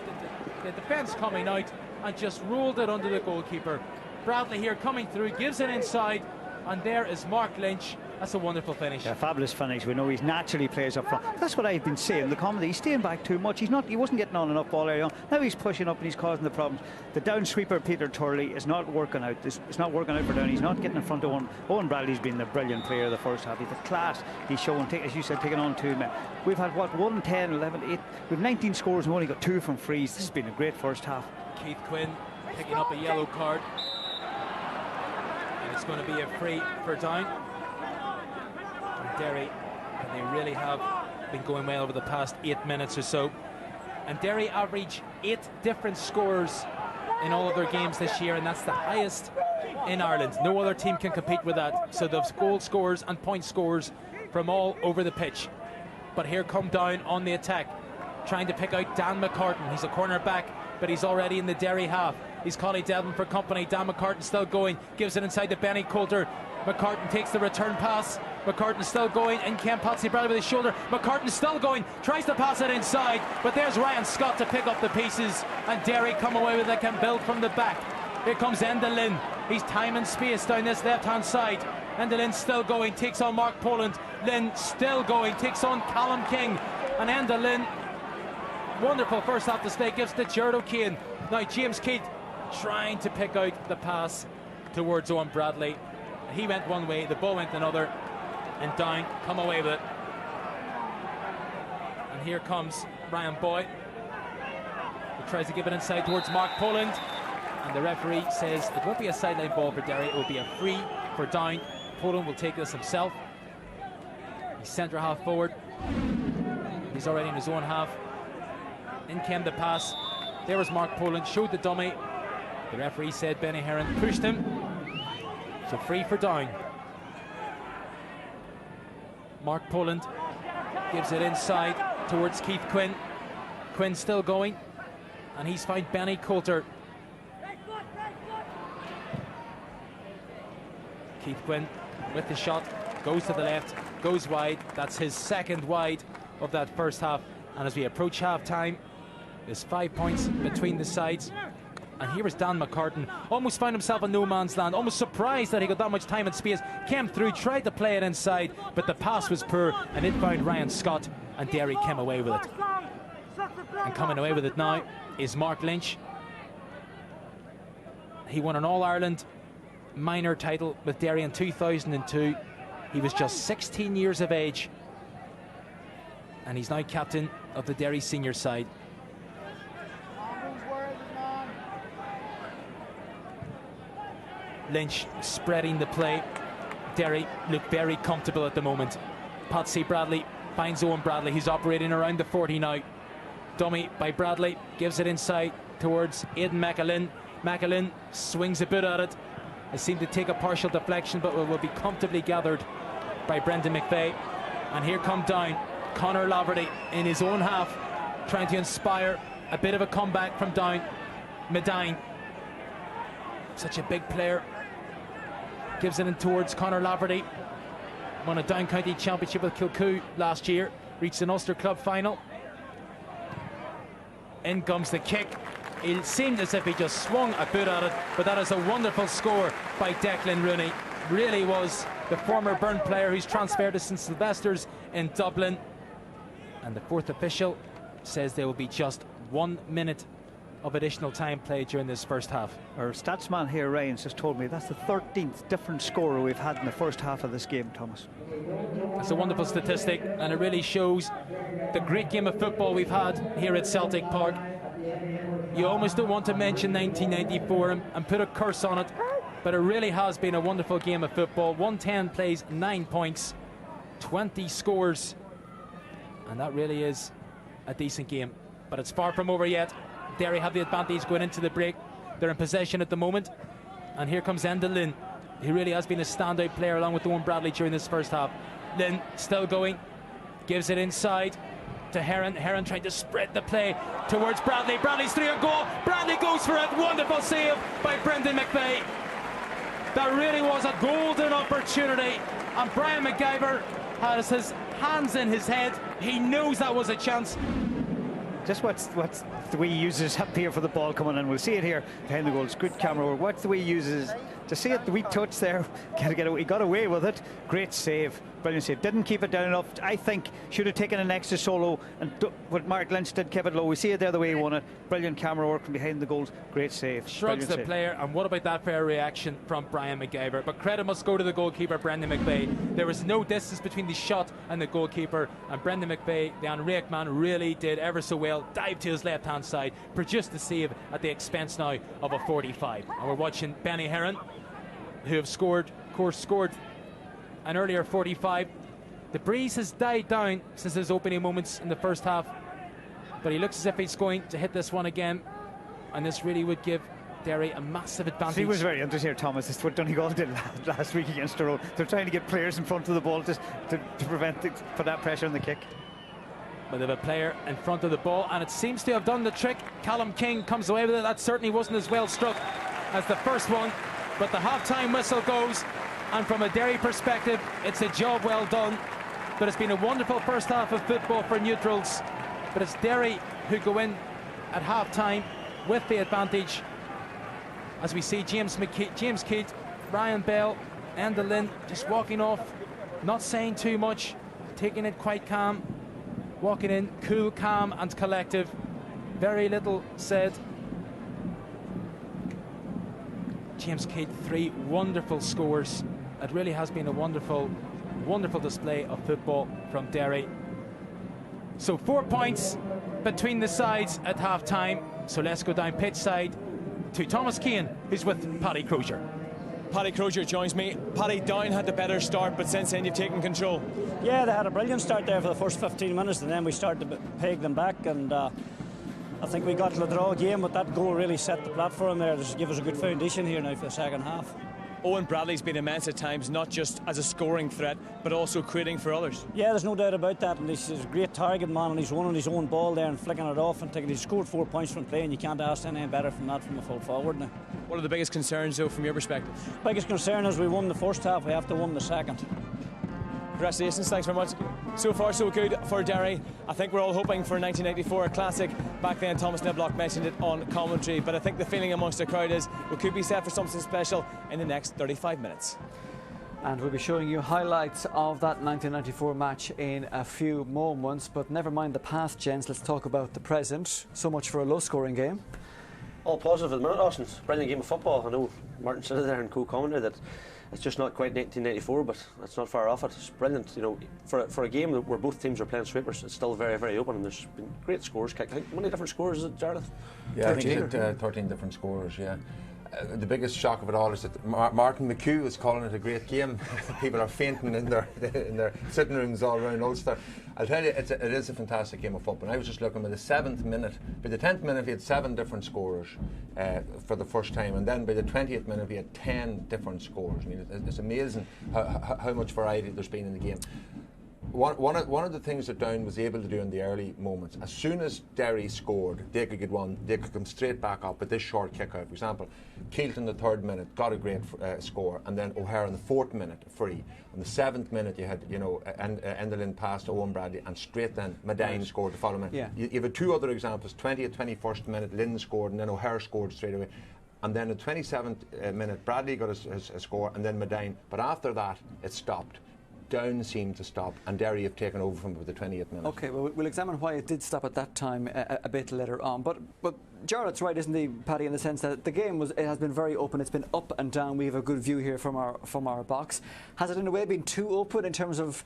defence coming out and just rolled it under the goalkeeper. Bradley here coming through, gives it inside, and there is Mark Lynch. That's a wonderful finish.
Yeah, fabulous finish. We know he naturally plays up front. That's what I've been saying. The comedy, he's staying back too much. He wasn't getting on enough ball early on. Now he's pushing up and he's causing the problems. The down sweeper Peter Turley is not working out. It's not working out for Down. He's not getting in front of one. Owen Bradley's been the brilliant player of the first half. He's the class he's showing, as you said, taking on 2 men. We've had 1, 10, 11, 8. We've 19 scores and we've only got 2 from frees. This has been a great first half.
Keith Quinn picking up a yellow card, and it's going to be a free for Down. Derry, and they really have been going well over the past 8 minutes or so. And Derry average 8 different scorers in all of their games this year, and that's the highest in Ireland. No other team can compete with that. So there's goal scorers and point scorers from all over the pitch. But here come Down on the attack, trying to pick out Dan McCartan. He's a corner back, but he's already in the Derry half. He's Collie Devlin for company. Dan McCartan still going, gives it inside to Benny Coulter. McCartan takes the return pass. McCartan still going, in came Patsy Bradley with his shoulder. McCartan still going, tries to pass it inside, but there's Ryan Scott to pick up the pieces, and Derry come away with it, can build from the back. Here comes Enda Lynn. He's time and space down this left-hand side. Enda Lynn still going, takes on Mark Poland. Lynn still going, takes on Callum King. And Enda Lynn, wonderful first half display, gives to Gerard O'Kane. Now James Keith trying to pick out the pass towards Owen Bradley. He went one way, the ball went another, and Down come away with it. And here comes Ryan Boyd, who tries to give it inside towards Mark Poland, and the referee says it won't be a sideline ball for Derry, it will be a free for Down. Poland will take this himself. He's centre half forward. He's already in his own half. In came the pass. There was Mark Poland, showed the dummy. The referee said Benny Heron pushed him. So free for Down. Mark Poland gives it inside towards Keith Quinn. Quinn still going, and he's found Benny Coulter. Keith Quinn with the shot, goes to the left, goes wide. That's his second wide of that first half. And as we approach half-time, there's 5 points between the sides. And here is Dan McCartan, almost found himself in no man's land, almost surprised that he got that much time and space, came through, tried to play it inside, but the pass was poor, and it found Ryan Scott, and Derry came away with it. And coming away with it now is Mark Lynch. He won an All-Ireland minor title with Derry in 2002. He was just 16 years of age, and he's now captain of the Derry senior side. Lynch spreading the play. Derry look very comfortable at the moment. Patsy Bradley finds Owen Bradley. He's operating around the 40 now. Dummy by Bradley, gives it inside towards Aidan McAlynn. McAlynn swings a bit at it. It seemed to take a partial deflection, but will be comfortably gathered by Brendan McVeigh. And here come Down. Conor Laverty in his own half, trying to inspire a bit of a comeback from Down. Medine, such a big player, gives it in towards Conor Laverty. Won a Down County Championship with Kilcoo last year, reached an Ulster Club final. In comes the kick. It seemed as if he just swung a bit at it, but that is a wonderful score by Declan Rooney. Really was the former Burn player who's transferred to St Sylvester's in Dublin. And the fourth official says there will be just 1 minute of additional time played during this first half.
Our statsman here, Ryan's, just told me that's the 13th different scorer we've had in the first half of this game, Thomas.
It's a wonderful statistic, and it really shows the great game of football we've had here at Celtic Park. You almost don't want to mention 1994 and put a curse on it, but it really has been a wonderful game of football. 110 plays, 9 points, 20 scores, and that really is a decent game. But it's far from over yet. Derry have the advantage going into the break. They're in possession at the moment. And here comes Enda Lynn. He really has been a standout player along with Owen Bradley during this first half. Lynn still going, gives it inside to Heron. Heron trying to spread the play towards Bradley. Bradley's through a goal. Bradley goes for it. Wonderful save by Brendan McVeigh. That really was a golden opportunity. And Brian McGyver has his hands in his head. He knows that was a chance.
Just what's the way he uses up here for the ball coming in. We'll see it here behind the goals. Good camera work. What's the way he uses to see it? The wee touch there. He got away with it. Great save. Brilliant save. Didn't keep it down enough. I think should have taken an extra solo. And what Mark Lynch did, kept it low. We see it there the way he won it. Brilliant camera work from behind the goals. Great save.
Shrugs the player. And what about that fair reaction from Brian McGyver? But credit must go to the goalkeeper, Brendan McVeigh. There was no distance between the shot and the goalkeeper. And Brendan McVeigh, the Anraic man, really did ever so well. Dived to his left-hand side. Produced the save at the expense now of a 45. And we're watching Benny Heron, who have scored an earlier 45. The breeze has died down since his opening moments in the first half, but he looks as if he's going to hit this one again, and this really would give Derry a massive advantage.
He was very interesting here, Thomas. This is what Donegal did last week against Tyrone. They're trying to get players in front of the ball just to prevent put that pressure on the kick.
But they have a player in front of the ball, and it seems to have done the trick. Callum King comes away with it. That certainly wasn't as well struck as the first one, but the half-time whistle goes, and from a Derry perspective, it's a job well done. But it's been a wonderful first half of football for neutrals, but it's Derry who go in at half-time with the advantage, as we see James Keat, Ryan Bell, and Lynn just walking off, not saying too much, taking it quite calm, walking in cool, calm and collective. Very little said. James Keat, 3 wonderful scores. It really has been a wonderful display of football from Derry. So 4 points between the sides at half-time. So let's go down pitch side to Thomas Keane, who's with Paddy Crozier.
Paddy Crozier joins me. Paddy, Down had the better start, but since then you've taken control.
Yeah, they had a brilliant start there for the first 15 minutes, and then we started to peg them back, and I think we got to the draw game, but that goal really set the platform there to give us a good foundation here now for the second half.
Owen Bradley's been immense at times, not just as a scoring threat, but also creating for others.
Yeah, there's no doubt about that, and he's a great target man, and he's running his own ball there and flicking it off and taking. He scored 4 points from play, and you can't ask anything better from that from a full forward now.
What are the biggest concerns, though, from your perspective?
Biggest concern is we won the first half, we have to win the second.
Congratulations, thanks very much. So far so good for Derry. I think we're all hoping for a 1994 classic. Back then Thomas Niblock mentioned it on commentary, but I think the feeling amongst the crowd is we could be set for something special in the next 35 minutes.
And we'll be showing you highlights of that 1994 match in a few moments, but never mind the past, gents, let's talk about the present. So much for a low scoring game.
All positive at the minute, Austin. Brilliant game of football. I know Martin said there in co-commentary that it's just not quite 1994, but it's not far off it. It's brilliant, you know, for a game where both teams are playing sweepers. It's still very, very open, and there's been great scores kicked. How many different scores is it, Jarlath?
Yeah, 13. I think it's 13 different scores. Yeah. The biggest shock of it all is that Martin McHugh is calling it a great game. People are fainting in their sitting rooms all around Ulster. I'll tell you, it is a fantastic game of football. I was just looking by the 7th minute. By the 10th minute, we had 7 different scorers for the first time, and then by the 20th minute, we had 10 different scores. I mean, it's amazing how much variety there's been in the game. One of the things that Down was able to do in the early moments, as soon as Derry scored, they could get one, they could come straight back up with this short kick out. For example, Keelt in the 3rd minute got a great score, and then O'Hara in the 4th minute free. In the 7th minute, you had, you know, Endelin passed to Owen Bradley, and straight then Medine scored to follow him.
Yeah.
You have 2 other examples. 20th, 21st minute, Lynn scored, and then O'Hara scored straight away. And then in the 27th minute, Bradley got his score, and then Medine. But after that, it stopped. Down seemed to stop, and Derry have taken over from the 20th minute.
Okay, well, we'll examine why it did stop at that time a bit later on. But Jarlath's right, isn't he, Paddy, in the sense that the game has been very open. It's been up and down. We have a good view here from our box. Has it in a way been too open in terms of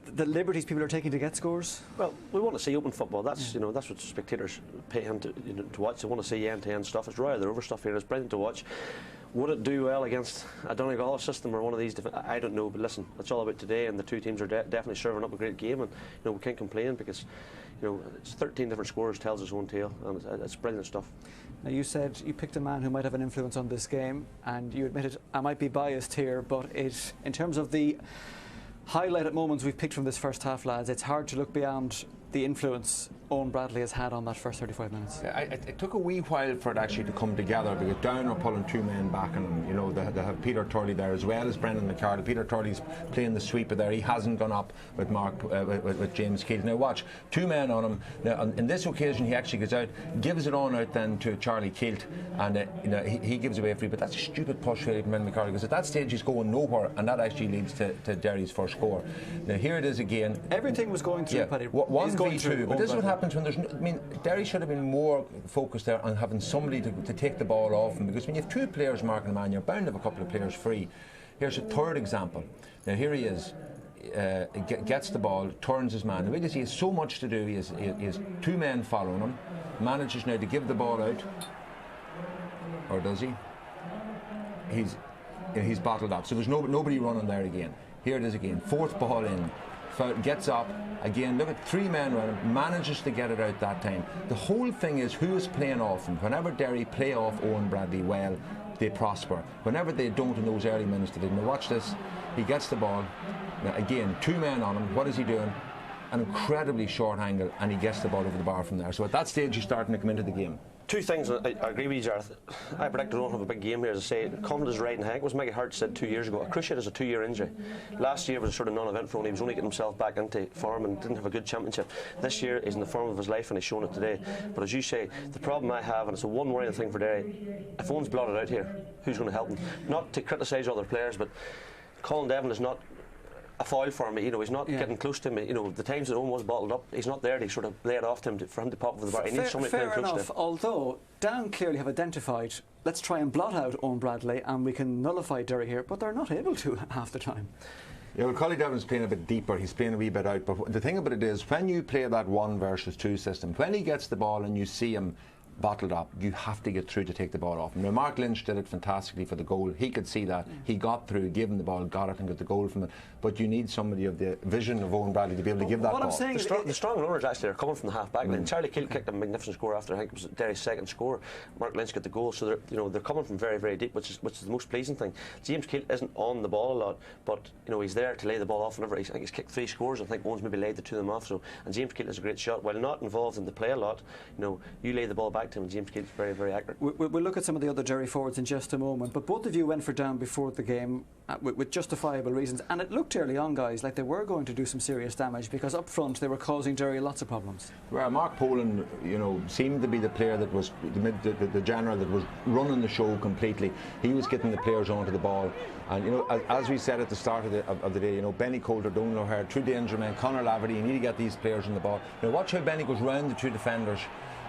the liberties people are taking to get scores?
Well, we want to see open football. That's that's what spectators pay in to watch. They want to see end-to-end stuff. It's right, the over stuff here. It's brilliant to watch. Would it do well against a Donegal system or one of these? I don't know, but listen, it's all about today, and the 2 teams are definitely serving up a great game, and we can't complain because it's 13 different scores, tells its own tale, and it's brilliant stuff.
Now, you said you picked a man who might have an influence on this game, and you admitted I might be biased here, but in terms of the highlighted moments we've picked from this first half, lads, it's hard to look beyond the influence Owen Bradley has had on that first 35 minutes.
It took a wee while for it actually to come together, because Down are pulling 2 men back, and they have Peter Turley there as well as Brendan McCardle. Peter Turley's playing the sweeper there. He hasn't gone up with with James Keelt. Now watch, 2 men on him. Now on this occasion he actually goes out, gives it on out then to Charlie Keelt, and he gives away a free. But that's a stupid push really from Brendan McCardle, because at that stage he's going nowhere, and that actually leads to Derry's first score. Now here it is again.
Everything was going through, Paddy.
1v2, but this is what happens when there's Derry should have been more focused there on having somebody to take the ball off him, because when you have 2 players marking a man, you're bound to have a couple of players free. Here's a 3rd example. Now here he is, gets the ball, turns his man. Now, he has so much to do. He has 2 men following him, manages now to give the ball out, or does he? He's bottled up, so there's nobody running there again. Here it is again, 4th ball in. Gets up again, look at 3 men running, manages to get it out that time. The whole thing is who is playing off him. Whenever Derry play off Owen Bradley well, they prosper. Whenever they don't in those early minutes, they didn't. Now watch this, he gets the ball, now again 2 men on him. What is he doing? an incredibly short angle, and he gets the ball over the bar from there. So at that stage, he's starting to come into the game.
Two things, I agree with you, Gareth. I predict we don't have a big game here. As I say, confidence is right, and I think it was Mickey Hart said 2 years ago, a cruciate is a 2-year injury. Last year was a sort of non-event for him. He was only getting himself back into form and didn't have a good championship. This year he's in the form of his life, and he's shown it today. But as you say, the problem I have, and it's a one worrying thing for Derry, if Owen's blotted out here, who's going to help him? Not to criticise other players, but Colin Devlin is not a foul for him. He's not getting close to him. The times that Owen was bottled up, he's not there to sort of lay it off to him for him to pop over the bar. He needs somebody playing close to him.
Although Down clearly have identified, let's try and blot out Owen Bradley and we can nullify Derry here, but they're not able to half the time.
Yeah, well, Colin Devlin's playing a bit deeper, he's playing a wee bit out, but the thing about it is, when you play that 1 versus 2 system, when he gets the ball and you see him bottled up, you have to get through to take the ball off. Now, Mark Lynch did it fantastically for the goal. He could see that. He got through, gave him the ball, got it and got the goal from it. But you need somebody of the vision of Owen Bradley to be able to give that ball.
The strong runners actually are coming from the half-back line. Charlie Keele kicked a magnificent score after, I think it was Derry's second score. Mark Lynch got the goal, so they're coming from very, very deep, which is the most pleasing thing. James Keele isn't on the ball a lot, but he's there to lay the ball off whenever. I think he's kicked 3 scores. I think Owen's maybe laid the 2 of them off. And James Keele is a great shot. While not involved in the play a lot, you lay the ball back to him, and James Keele's very, very accurate.
We'll look at some of the other Derry forwards in just a moment, but both of you went for Down before the game with justifiable reasons, and it looked early on, guys, like they were going to do some serious damage, because up front they were causing Derry lots of problems. Well,
Mark Poland, seemed to be the player that was the general that was running the show completely. He was getting the players onto the ball, and as we said at the start of the day, Benny Coulter, Donal O'Hare, 2 danger men, Conor Laverty, you need to get these players on the ball. Watch how Benny goes round the 2 defenders.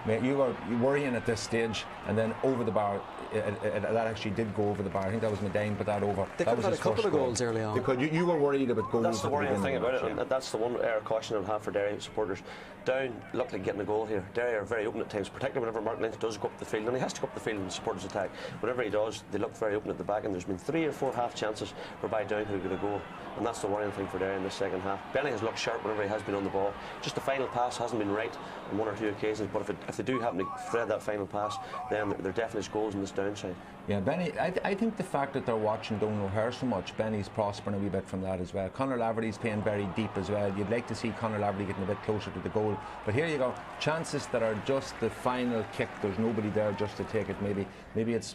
You were worrying at this stage, and then over the bar, that actually did go over the bar. I think that was Medine put that over.
They could have had a couple of goals early on.
Because you were worried about goals.
That's the worrying thing about it, and that's the one caution I would have for Derry supporters. Down looked like getting a goal here. Derry are very open at times, particularly whenever Mark Lynch does go up the field, and he has to go up the field in the supporters' attack. Whenever he does, they look very open at the back, and there's been 3 or 4 half chances whereby Down could get a goal, and that's the worrying thing for Derry in this second half. Benny has looked sharp whenever he has been on the ball. Just the final pass hasn't been right on 1 or 2 occasions, but if they do happen to thread that final pass, then there definitely is goals on this downside.
Yeah, Benny, I think the fact that they're watching Donal O'Hare so much, Benny's prospering a wee bit from that as well. Conor Laverty's playing very deep as well. You'd like to see Conor Laverty getting a bit closer to the goal. But here you go, chances that are just the final kick, there's nobody there just to take it. Maybe it's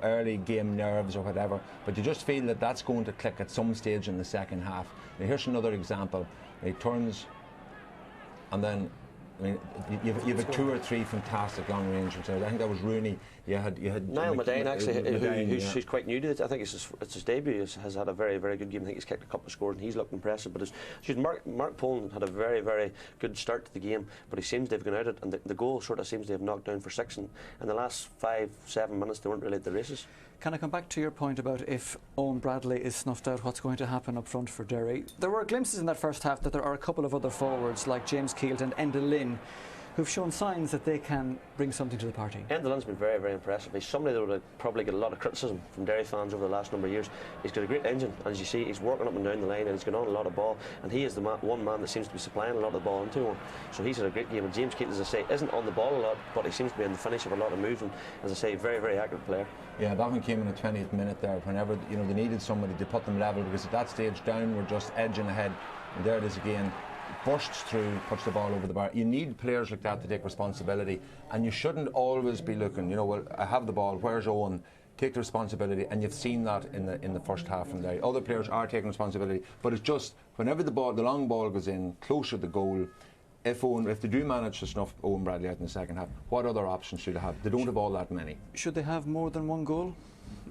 early game nerves or whatever, but you just feel that that's going to click at some stage in the second half. Now, here's another example. He turns, and then you've had 2 or 3 fantastic long range returns. I think that was Rooney. You had
Niall Medine, actually, who's quite new to it. I think it's his debut. Has had a very, very good game. I think he's kicked a couple of scores and he's looked impressive. But Mark Poland had a very, very good start to the game, but he seems to have gone out it, and the goal sort of seems to have knocked down for 6. And in the last 5-7 minutes, they weren't really at the races.
Can I come back to your point about if Owen Bradley is snuffed out, what's going to happen up front for Derry? There were glimpses in that first half that there are a couple of other forwards like James Keele and Enda Lynn who've shown signs that they can bring something to the party.
Enda Lynn's been very, very impressive. He's somebody that would probably get a lot of criticism from Derry fans over the last number of years. He's got a great engine, and as you see, he's working up and down the line, and he's got on a lot of ball, and he is the one man that seems to be supplying a lot of the ball into him. So he's had a great game, and James Keele, as I say, isn't on the ball a lot, but he seems to be in the finish of a lot of moves, and as I say, very, very accurate player.
Yeah, that one came in the 20th minute there, whenever they needed somebody to put them level, because at that stage Down were just edging ahead, and there it is again. Bursts through, puts the ball over the bar. You need players like that to take responsibility, and you shouldn't always be looking, well, I have the ball, where's Owen? Take the responsibility, and you've seen that in the first half from there. Other players are taking responsibility, but it's just whenever the long ball goes in closer to the goal, if they do manage to snuff Owen Bradley out in the second half, what other options should they have? They don't have all that many.
Should they have more than 1 goal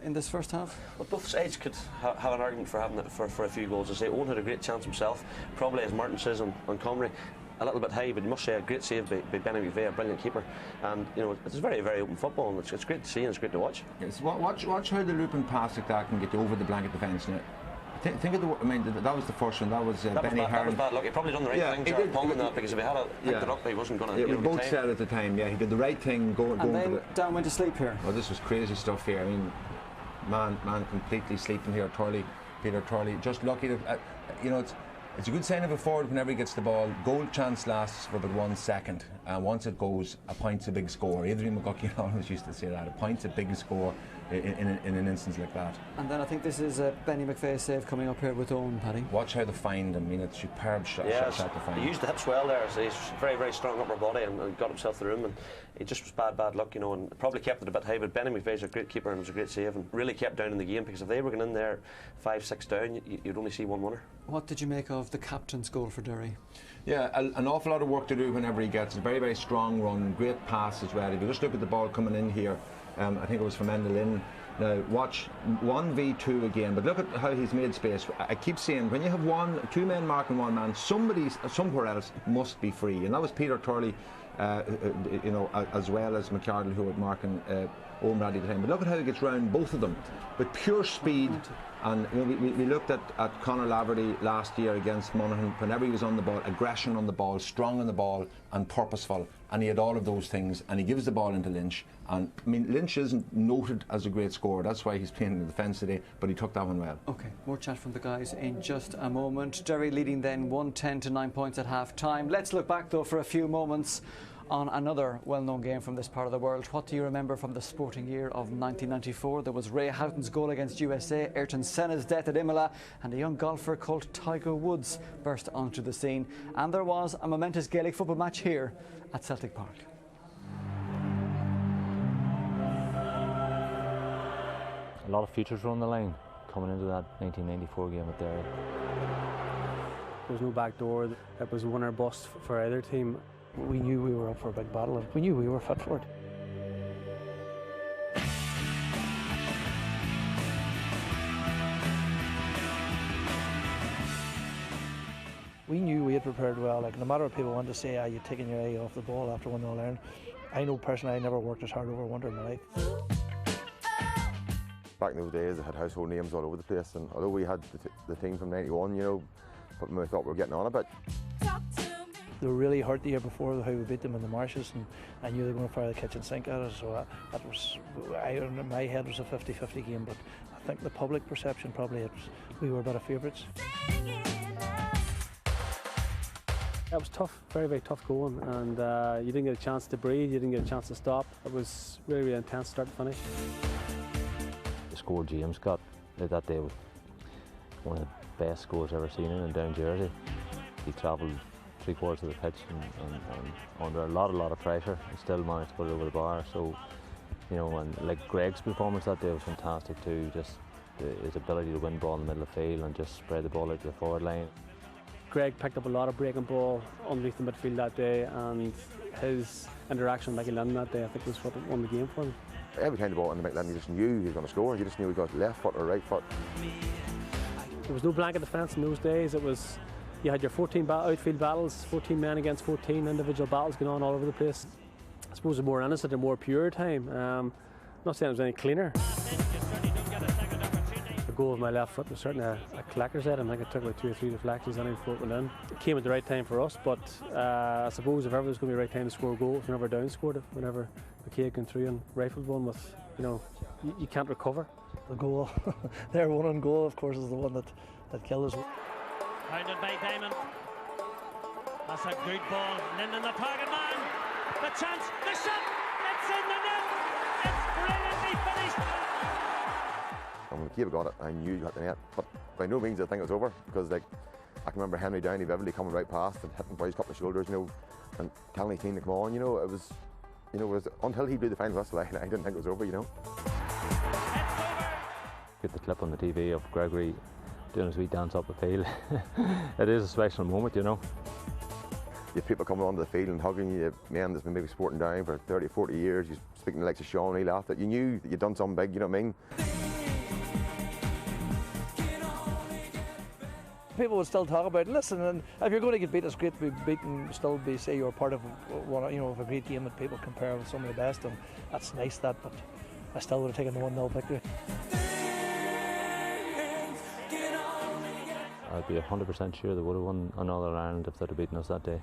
in this first half?
Well, both sides could have an argument for having it for a few goals. I say Owen had a great chance himself, probably, as Martin says on Comrie, a little bit high, but you must say a great save by Benny McVeigh, a brilliant keeper. And it's very, very open football, and it's great to see and it's great to watch.
Yes, watch how the looping pass like that can get you over the blanket defence. Think of that was the first one. That was Benny Hearn.
That was bad luck. He probably done the right thing, Jared Pong, that, because if he had picked it up, he wasn't going to.
We both said at the time, he did the right thing.
And then Down went to sleep here.
Oh, this was crazy stuff here. I mean, man completely sleeping here. Peter Turley, just lucky to, it's a good sign of a forward whenever he gets the ball. Goal chance lasts for about 1 second, and once it goes, a point's a big score. Adrian McGuckie always used to say that, a point's a big score. in an instance like that.
And then I think this is Benny McVeigh's save coming up here with Owen, Paddy.
Watch how they find him. I mean, it's superb shot to find.
He used the hips well there. So he's very, very strong upper body and got himself the room. And it just was bad luck, you know, and probably kept it a bit high. But Benny McVeigh's a great keeper and it was a great save and really kept down in the game, because if they were going in there 5-6 down, you'd only see one winner. What
did you make of the captain's goal for Derry?
Yeah, an awful lot of work to do whenever he gets a very, very strong run, great pass as well. If you just look at the ball coming in here, I think it was from Endelin. Now watch 1v2 again, but look at how he's made space. I keep saying, when you have two men marking one man, somewhere else must be free, and that was Peter Turley, you know, as well as McArdle, who were marking Owen Bradley at the time. But look at how he gets round both of them with pure speed. And you know, we looked at Conor Laverty last year against Monaghan. Whenever he was on the ball, aggression on the ball, strong on the ball, and purposeful. And he had all of those things. And he gives the ball into Lynch. And I mean, Lynch isn't noted as a great scorer. That's why he's playing in the defence today. But he took that one well.
Okay, more chat from the guys in just a moment. Derry leading then 110 to 9 points at half time. Let's look back though for a few moments on another well-known game from this part of the world. What do you remember from the sporting year of 1994? There was Ray Houghton's goal against USA, Ayrton Senna's death at Imola, and a young golfer called Tiger Woods burst onto the scene. And there was a momentous Gaelic football match here at Celtic Park.
A lot of futures were on the line coming into that 1994 game at Derry.
There was no back door. It was win or bust for either team. We knew we were up for a big battle and we knew we were fit for it. We knew we had prepared well. Like, no matter what people want to say, you're taking your eye off the ball after 1-0 I know personally I never worked as hard over a winter in my life.
Back in those days, they had household names all over the place, and although we had the team from '91, you know, but we thought we were getting on a bit.
They were really hurt the year before how we beat them in the marshes, and I knew they were going to fire the kitchen sink at us. So that was, in my head, was a 50-50 game. But I think the public perception probably we were better favourites. It was tough, very, very tough going, and you didn't get a chance to breathe, you didn't get a chance to stop. It was really, really intense start to finish.
The score James got that day was one of the best scores I've ever seen in down Jersey. He travelled 3/4 of the pitch and under a lot of pressure and still managed to put it over the bar. So, you know, and like Greg's performance that day was fantastic too. Just his ability to win ball in the middle of the field and just spread the ball out to the forward line.
Greg picked up a lot of breaking ball underneath the midfield that day, and his interaction with Mickey Lennon that day I think was what won the game for him.
Every time the ball in the Mickey Lennon, you just knew he was going to score. You just knew he got left foot or right foot.
There was no blanket defence in those days. It was, you had your 14 outfield battles, 14 men against 14 individual battles going on all over the place. I suppose a more innocent and more pure time. Not saying it was any cleaner. The goal of my left foot was certainly a collector's head. I think it took about 2 or 3 deflections and before it went in. It came at the right time for us, but I suppose if ever was going to be the right time to score a goal, it was whenever Down scored it, whenever McKay came through and rifled one with, you know, you can't recover. The goal, their one on goal, of course, is the one that killed us.
Pounded by Diamond. That's a good ball. Linden, the target man. The chance, the shot. It's in the net. It's brilliantly finished.
And when McCabe got it, I knew he got the net. But by no means did I think it was over, because like I can remember Henry Downey vividly coming right past and hitting by his couple of shoulders, you know, and telling his team to come on. You know, it was, you know, it was until he blew the final whistle, I didn't think it was over. You know.
Get the clip on the TV of Gregory doing his wee dance up the field. It is a special moment, you know.
You have people coming onto the field and hugging you, men that's been maybe sporting down for 30, 40 years, you're speaking to the likes of Sean, he laughed at you, knew that you'd done something big, you know what I mean?
People would still talk about, listen, and if you're going to get beat, it's great to be beaten, still be, say you're part of one, you know, of a great game that people compare with some of the best, and that's nice that, but I still would have taken the 1-0 victory.
I'd be 100% sure they would have won an All-Ireland if they'd have beaten us that day.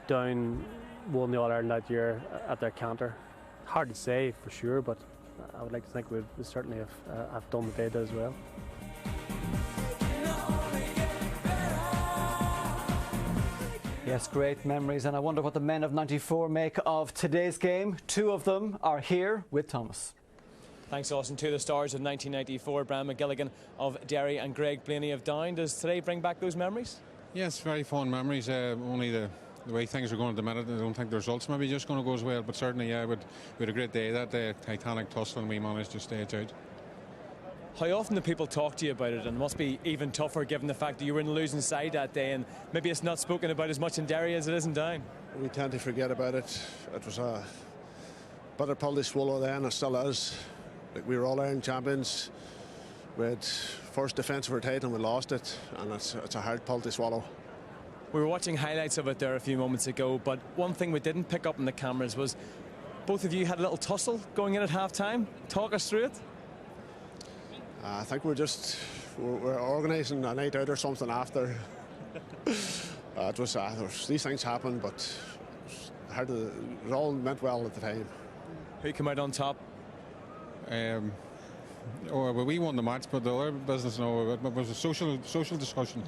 Down won the All-Ireland that year at their canter. Hard to say for sure, but I would like to think we certainly have done what they did as well.
Yes, great memories, and I wonder what the men of '94 make of today's game. Two of them are here with Thomas.
Thanks, Austin. To the stars of 1994, Brian McGilligan of Derry and Greg Blaney of Down. Does today bring back those memories?
Yes, very fond memories. Only the way things are going at the minute, I don't think the results maybe just going to go as well, but certainly, yeah, we had a great day that day, titanic tussle, and we managed to stay it out.
How often do people talk to you about it? And it must be even tougher given the fact that you were in the losing side that day, and maybe it's not spoken about as much in Derry as it is in Down.
We tend to forget about it. It was a bitter pill to swallow then, it still is. Like, we were all Ireland champions. We had first defence of our title and we lost it, and it's a hard pill to swallow.
We were watching highlights of it there a few moments ago, but one thing we didn't pick up on the cameras was both of you had a little tussle going in at half-time. Talk us through it.
I think we're organising a night out or something after. These things happen, but it all meant well at the time.
Who came out on top?
Well, we won the match, but the other business, no, it was a social discussion.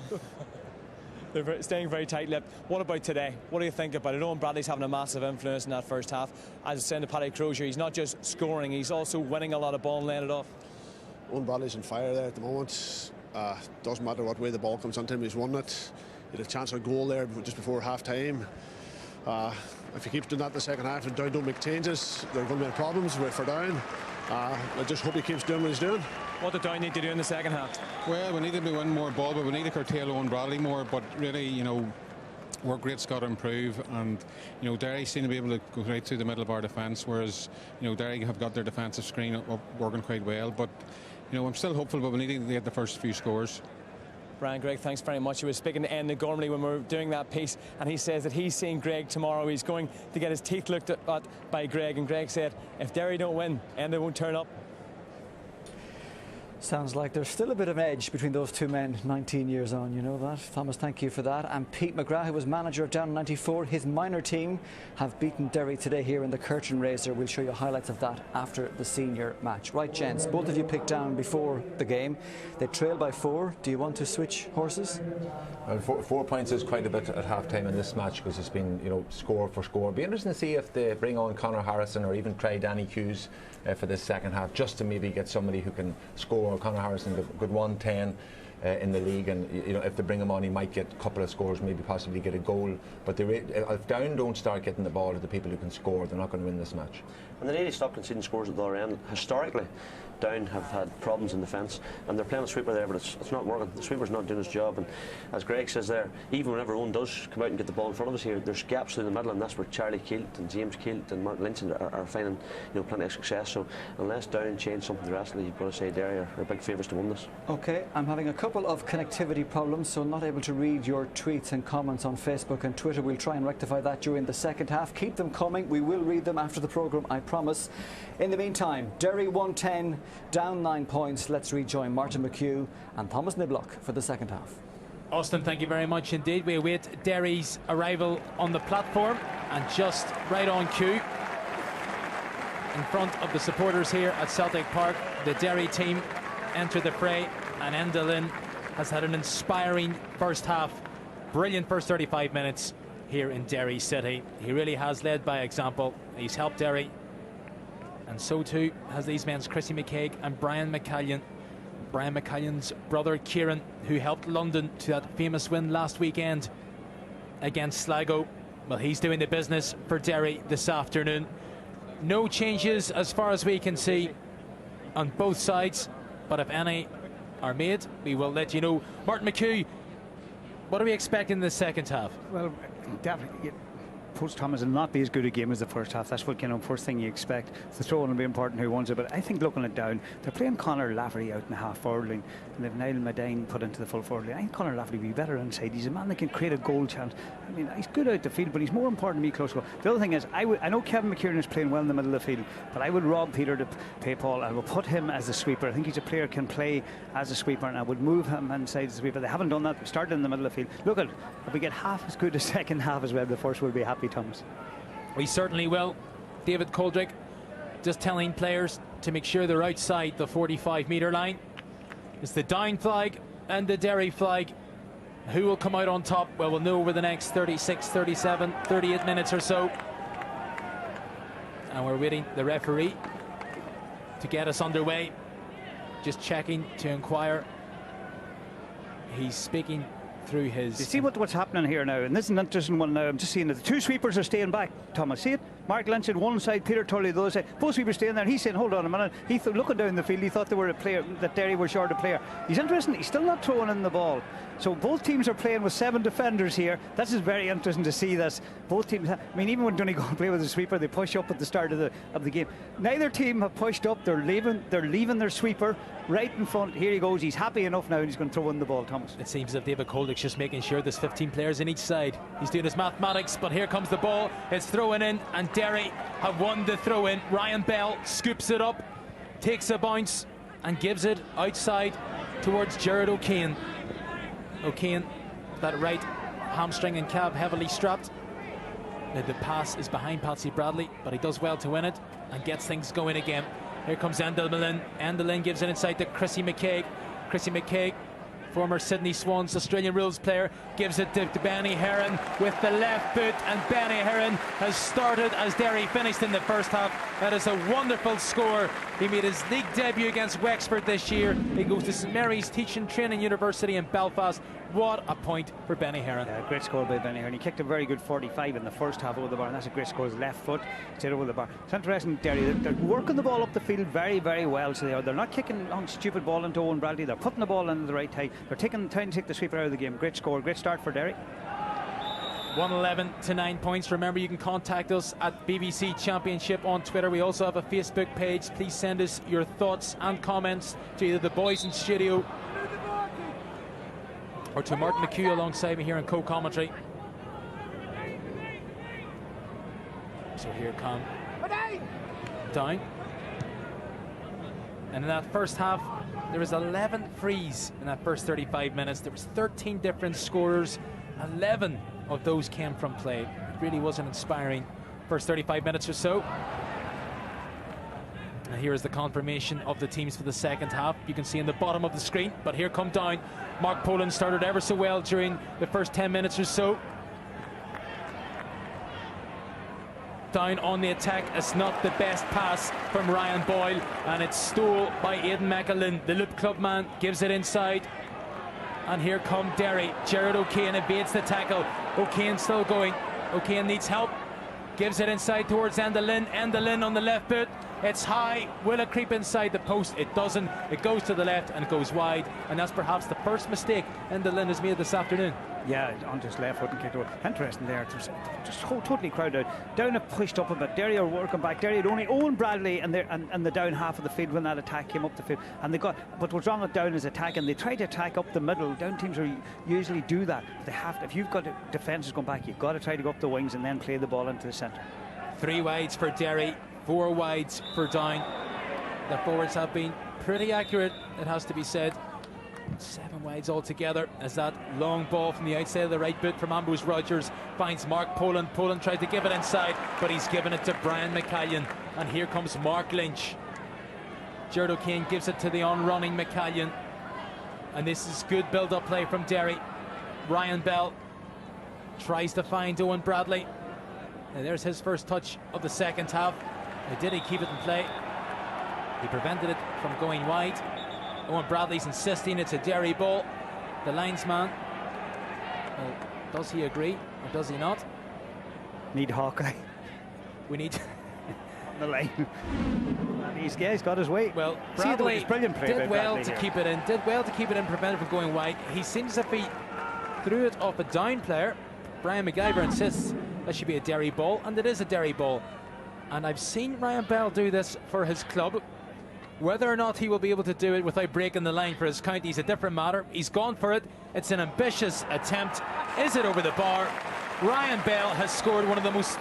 They're staying very tight-lipped. What about today? What do you think about it? Owen Bradley's having a massive influence in that first half. As I was saying to Paddy Crozier, he's not just scoring, he's also winning a lot of ball and laying it off.
Owen Bradley's on fire there at the moment. Doesn't matter what way the ball comes into him, he's won it. He had a chance of a goal there just before half-time. If he keeps doing that in the second half and Down don't make changes, there are going to be problems for Down. I just hope he keeps doing what he's doing.
What do Down need to do in the second half?
Well, we need to be winning more ball, but we need to curtail Owen Bradley more. But really, you know, work rate's got to improve, and you know, Derry seem to be able to go right through the middle of our defence, whereas you know, Derry have got their defensive screen up working quite well. But you know, I'm still hopeful, but we need to get the first few scores.
Brian, Greg, thanks very much. He was speaking to Enda Gormley when we were doing that piece, and he says that he's seeing Greg tomorrow. He's going to get his teeth looked at by Greg, and Greg said if Derry don't win, Enda won't turn up.
Sounds like there's still a bit of an edge between those two men 19 years on, you know that. Thomas, thank you for that. And Pete McGrath, who was manager of Down in 94, his minor team have beaten Derry today here in the Curtain Raiser. We'll show you highlights of that after the senior match. Right, gents, both of you picked Down before the game. They trailed by 4. Do you want to switch horses?
Well, 4 points is quite a bit at half-time in this match because it's been, you know, score for score. It'll be interesting to see if they bring on Conor Harrison or even try Danny Hughes for this second half, just to maybe get somebody who can score. Conor Harrison got 110 in the league, and you know, if they bring him on, he might get a couple of scores, maybe possibly get a goal. But if Down don't start getting the ball to the people who can score, they're not going to win this match. And
they need to stop conceding scores at the other end. Historically, Down have had problems in defence, and they're playing a sweeper there, but it's not working. The sweeper's not doing his job, and as Greg says there, even whenever Owen does come out and get the ball in front of us here, there's gaps through the middle, and that's where Charlie Keelt and James Keelt and Mark Lynch are finding, you know, plenty of success. So unless Down change something drastically, you've got to say Derry are big favourites to win this.
Okay, I'm having a couple of connectivity problems, so not able to read your tweets and comments on Facebook and Twitter. We'll try and rectify that during the second half. Keep them coming. We will read them after the programme, I promise. In the meantime, Derry 110, Down 9 points. Let's rejoin Martin McHugh and Thomas Niblock for the second half.
Austin, thank you very much indeed. We await Derry's arrival on the platform, and just right on cue, in front of the supporters here at Celtic Park, the Derry team enter the fray, and Enda Lynn has had an inspiring first half. Brilliant first 35 minutes here in Derry City. He really has led by example. He's helped Derry, and so too has these men's Chrissy McCaig and Brian McCallion. Brian McCallion's brother Kieran, who helped London to that famous win last weekend against Sligo. Well, he's doing the business for Derry this afternoon. No changes as far as we can see on both sides, but if any are made, we will let you know. Martin McHugh, what are we expecting in the second half?
Well, definitely, Post Thomas will not be as good a game as the first half. That's what first thing you expect. The throw-in will be important who wins it, but I think looking at Down, they're playing Conor Lavery out in the half-forward line, and they've Niall Madine put into the full-forward line. I think Conor Lavery will be better inside. He's a man that can create a goal chance. I mean, he's good out the field, but he's more important to me close goal. The other thing is, I know Kevin McKiernan is playing well in the middle of the field, but I would rob Peter to pay Paul. I will put him as the sweeper. I think he's a player who can play as a sweeper, and I would move him inside the sweeper. They haven't done that. They started in the middle of the field. Look at, if we get half as good a second half as well, the first, we'll be happy, Thomas.
We certainly will. David Coldrick just telling players to make sure they're outside the 45-metre line. It's the Down flag and the Derry flag. Who will come out on top? Well, we'll know over the next 36, 37, 38 minutes or so. And we're waiting the referee to get us underway. Just checking to inquire. He's speaking through his...
You see what's happening here now, and this is an interesting one now. I'm just seeing that the two sweepers are staying back, Thomas. See it? Mark Lynch at one side, Peter Tully the other side. Both sweepers staying there, and he's saying, hold on a minute. Looking down the field, he thought they were a player, that Derry were short a player. He's interesting, he's still not throwing in the ball. So both teams are playing with 7 defenders here. This is very interesting to see this. Both teams, I mean, even when Donegal play with a sweeper, they push up at the start of the game. Neither team have pushed up. They're leaving their sweeper right in front. Here he goes. He's happy enough now, and he's going to throw in the ball, Thomas.
It seems as if David Coldick's just making sure there's 15 players in each side. He's doing his mathematics, but here comes the ball. It's thrown in, and Derry have won the throw in. Ryan Bell scoops it up, takes a bounce, and gives it outside towards Gerard O'Kane. O'Kane, that right hamstring and calf heavily strapped. Now the pass is behind Patsy Bradley, but he does well to win it and gets things going again. Here comes Endelin. Endelin gives it inside to Chrissy McCaig. Chrissy McCaig, former Sydney Swans Australian rules player, gives it to Benny Heron with the left boot, and Benny Heron has started as Derry finished in the first half. That is a wonderful score. He made his league debut against Wexford this year. He goes to St Mary's Teaching Training University in Belfast. What a point for Benny Heron.
Yeah, great score by Benny Heron. He kicked a very good 45 in the first half over the bar, and that's a great score. His left foot straight over the bar. It's interesting, Derry, they're working the ball up the field very, very well. So they're not kicking on stupid ball into Owen Bradley. They're putting the ball into the right time. They're trying to take the sweeper out of the game. Great score, great start for Derry.
111 to 9 points. Remember, you can contact us at BBC Championship on Twitter. We also have a Facebook page. Please send us your thoughts and comments to either the boys in studio or to Mark McHugh alongside me here in co-commentary. So here come Down. And in that first half, there was 11 frees in that first 35 minutes. There was 13 different scorers. 11 of those came from play. It really was an inspiring first 35 minutes or so. And here is the confirmation of the teams for the second half. You can see in the bottom of the screen, but here come Down. Mark Poland started ever so well during the first 10 minutes or so. Down on the attack. It's not the best pass from Ryan Boyle, and it's stole by Aidan McAlin. The Loop Club man gives it inside. And here come Derry. Gerard O'Kane evades the tackle. O'Kane still going. O'Kane needs help. Gives it inside towards Endelin. Endelin on the left boot. It's high. Will it creep inside the post? It doesn't. It goes to the left and goes wide. And that's perhaps the first mistake Endelin has made this afternoon.
Yeah, on his left foot and kicked over. Interesting there. Just totally crowded out. Down have pushed up a bit. Derry are working back. Derry had only Owen Bradley and the down half of the field when that attack came up the field. And they got. But what's wrong with Down is attacking. They try to attack up the middle. Down teams usually do that. But they have to. If you've got defences going back, you've got to try to go up the wings and then play the ball into the centre.
3 wides for Derry, 4 wides for Down. The forwards have been pretty accurate, it has to be said. 7 wides altogether as that long ball from the outside of the right boot from Ambrose Rogers finds Mark Poland. Poland tried to give it inside, but he's given it to Brian McCallion. And here comes Mark Lynch. Gerard O'Kane gives it to the on-running McCallion. And this is good build-up play from Derry. Ryan Bell tries to find Owen Bradley. And there's his first touch of the second half. Now, did he keep it in play? He prevented it from going wide. Owen Bradley's insisting it's a Derry ball. The linesman, well, does he agree or does he not?
Need Hawkeye.
We need
on the line. He's got his way.
Well, Bradley did well to keep it in. Did well to keep it in, prevent it from going wide. He seems as if he threw it off a Down player. Brian McIver insists that should be a Derry ball, and it is a Derry ball. And I've seen Ryan Bell do this for his club. Whether or not he will be able to do it without breaking the line for his county is a different matter. He's gone for it. It's an ambitious attempt. Is it over the bar? Ryan Bell has scored one of the most,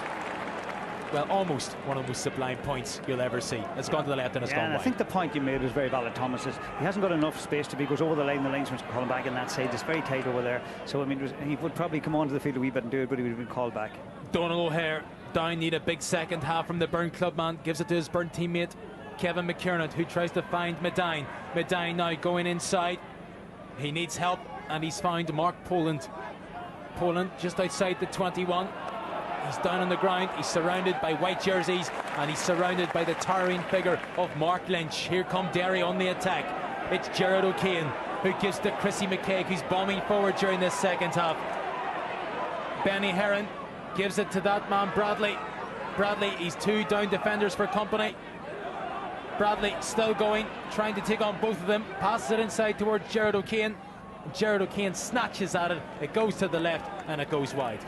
well, almost one of the most sublime points you'll ever see. It's gone to the left and it's gone wide.
I think the point you made is very valid, Thomas. He hasn't got enough space to be, goes over the line, the linesman's calling back on that side. It's very tight over there. So, I mean, he would probably come onto the field a wee bit and do it, but he would have been called back.
Donald O'Hare, Down need a big second half from the Burn clubman. Gives it to his Burn teammate, Kevin McKiernan, who tries to find Medine. Medine now going inside. He needs help, and he's found Mark Poland. Poland just outside the 21. He's down on the ground. He's surrounded by white jerseys, and he's surrounded by the towering figure of Mark Lynch. Here come Derry on the attack. It's Gerard O'Kane who gives to Chrissy McKaig, who's bombing forward during this second half. Benny Heron gives it to that man Bradley. Bradley, he's 2 down defenders for company. Bradley still going, trying to take on both of them. Passes it inside towards Gerard O'Kane. Gerard O'Kane snatches at it. It goes to the left and it goes wide.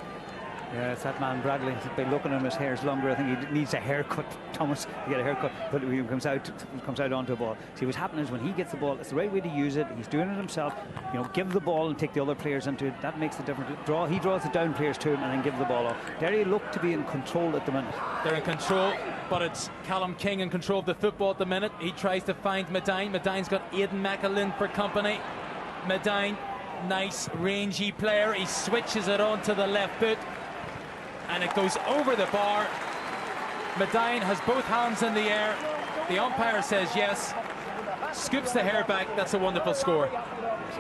Yeah, it's that man Bradley. By looking at him, his hair's longer. I think he needs a haircut, Thomas, to get a haircut. But when he comes out onto a ball. See, what's happening is when he gets the ball, it's the right way to use it. He's doing it himself. You know, give the ball and take the other players into it. That makes the difference. He draws the down players to him and then give the ball off. Derry look to be in control at the minute.
They're in control, but it's Callum King in control of the football at the minute. He tries to find Medine. Medine's got Aidan McAlynn for company. Medine, nice rangy player. He switches it on to the left foot, and it goes over the bar. Medine has both hands in the air. The umpire says yes. Scoops the hair back. That's a wonderful score.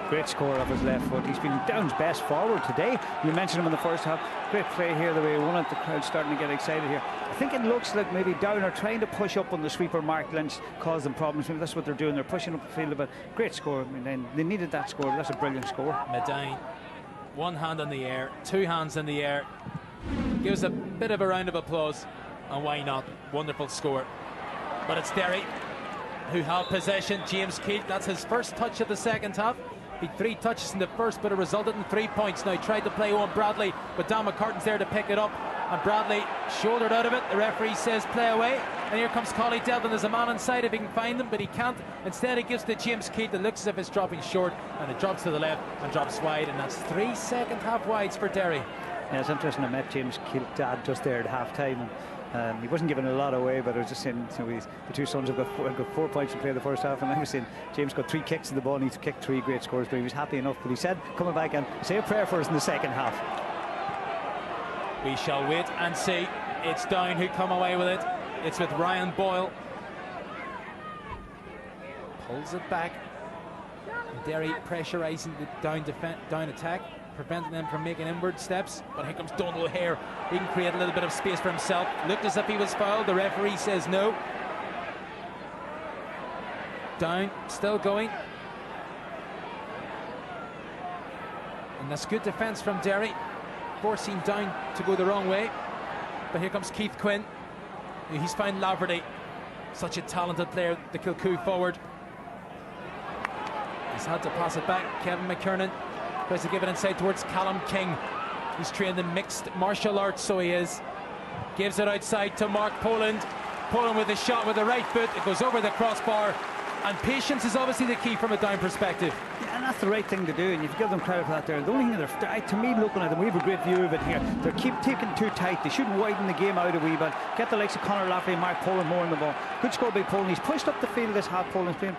Great score off his left foot. He's been Down's best forward today. You mentioned him in the first half. Great play here, the way he won it. The crowd's starting to get excited here. I think it looks like maybe Down are trying to push up on the sweeper. Mark Lynch caused them problems. Maybe that's what they're doing. They're pushing up the field a bit. Great score. I mean, they needed that score. That's a brilliant score.
Medine, 1 hand in the air, 2 hands in the air. Gives a bit of a round of applause, and why not? Wonderful score. But it's Derry who have possession. James Keith, that's his first touch of the second half. He had 3 touches in the first, but it resulted in 3 points. Now he tried to play on Bradley, but Dan McCartan's there to pick it up, and Bradley shouldered out of it. The referee says play away, and here comes Collie Delvin. There's a man inside if he can find him, but he can't. Instead he gives to James Keith. It looks as if it's dropping short, and it drops to the left and drops wide, and that's 3 second half wides for Derry.
Yeah, it's interesting. I met James Keith's dad just there at half time, and he wasn't giving a lot away, but I was just saying, you know, the 2 sons have got 4 points to play the first half, and I was saying James got 3 kicks in the ball, and he's kicked 3 great scores, but he was happy enough. But he said coming back and say a prayer for us in the second half.
We shall wait and see. It's Down who come away with it. It's with Ryan Boyle. Pulls it back. Derry pressurising the down attack, preventing them from making inward steps. But here comes Donald O'Hare. He can create a little bit of space for himself. Looked as if he was fouled. The referee says no. Down, still going. And that's good defence from Derry, forcing Down to go the wrong way. But here comes Keith Quinn. He's found Laverty, such a talented player, the Kilcoo forward. He's had to pass it back. Kevin McKiernan tries to give it inside towards Callum King. He's trained in mixed martial arts, so he is. Gives it outside to Mark Poland. Poland with a shot with the right foot. It goes over the crossbar. And patience is obviously the key from a Down perspective.
Yeah, and that's the right thing to do, and you give them credit for that there. The only thing to me, looking at them, we have a great view of it here. They keep taking too tight. They shouldn't widen the game out a wee bit. Get the likes of Conor Lafferty and Mark Poland more in the ball. Good score by Poland. He's pushed up the field this half. Poland's playing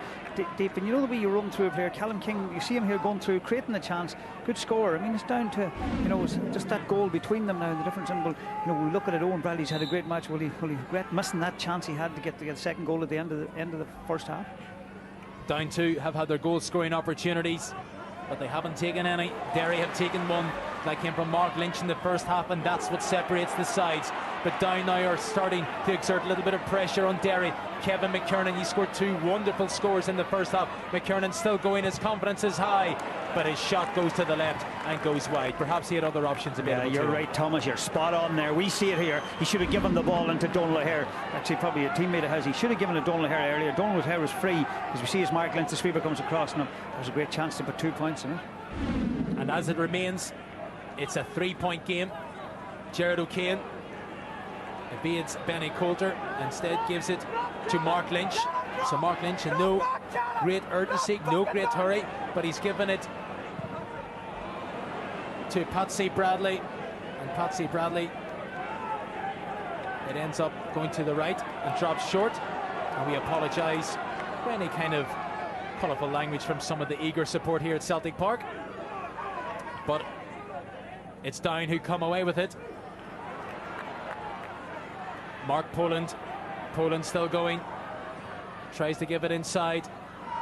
deep, and you know the way you run through a player. Callum King, you see him here going through, creating the chance. Good score. I mean, it's down to, you know, it's just that goal between them now. And the difference in, well, you know, we look at it. Owen Bradley's had a great match. Will he regret missing that chance he had to get the second goal at the end of the first half?
Down 2 have had their goal scoring opportunities, but they haven't taken any. Derry have taken one that came from Mark Lynch in the first half, and that's what separates the sides. But Down now are starting to exert a little bit of pressure on Derry. Kevin McKiernan, he scored 2 wonderful scores in the first half. McKiernan still going, his confidence is high, but his shot goes to the left and goes wide. Perhaps he had other options available.
Yeah, you're right, Thomas, you're spot on there. We see it here. He should have given the ball into Donald O'Hare. Actually, probably a teammate of his. He should have given it to Donald O'Hare earlier. Donald O'Hare was free, as we see as Mark Lynch, the sweeper, comes across, and there's a great chance to put 2 points in it.
And as it remains, it's a 3-point game. Gerard O'Kane evades Benny Coulter, instead gives it to Mark Lynch. So Mark Lynch in no great urgency, no great hurry, but he's given it to Patsy Bradley, and Patsy Bradley, it ends up going to the right and drops short. And we apologise for any kind of colourful language from some of the eager support here at Celtic Park, but it's Down who come away with it. Mark Poland still going, tries to give it inside.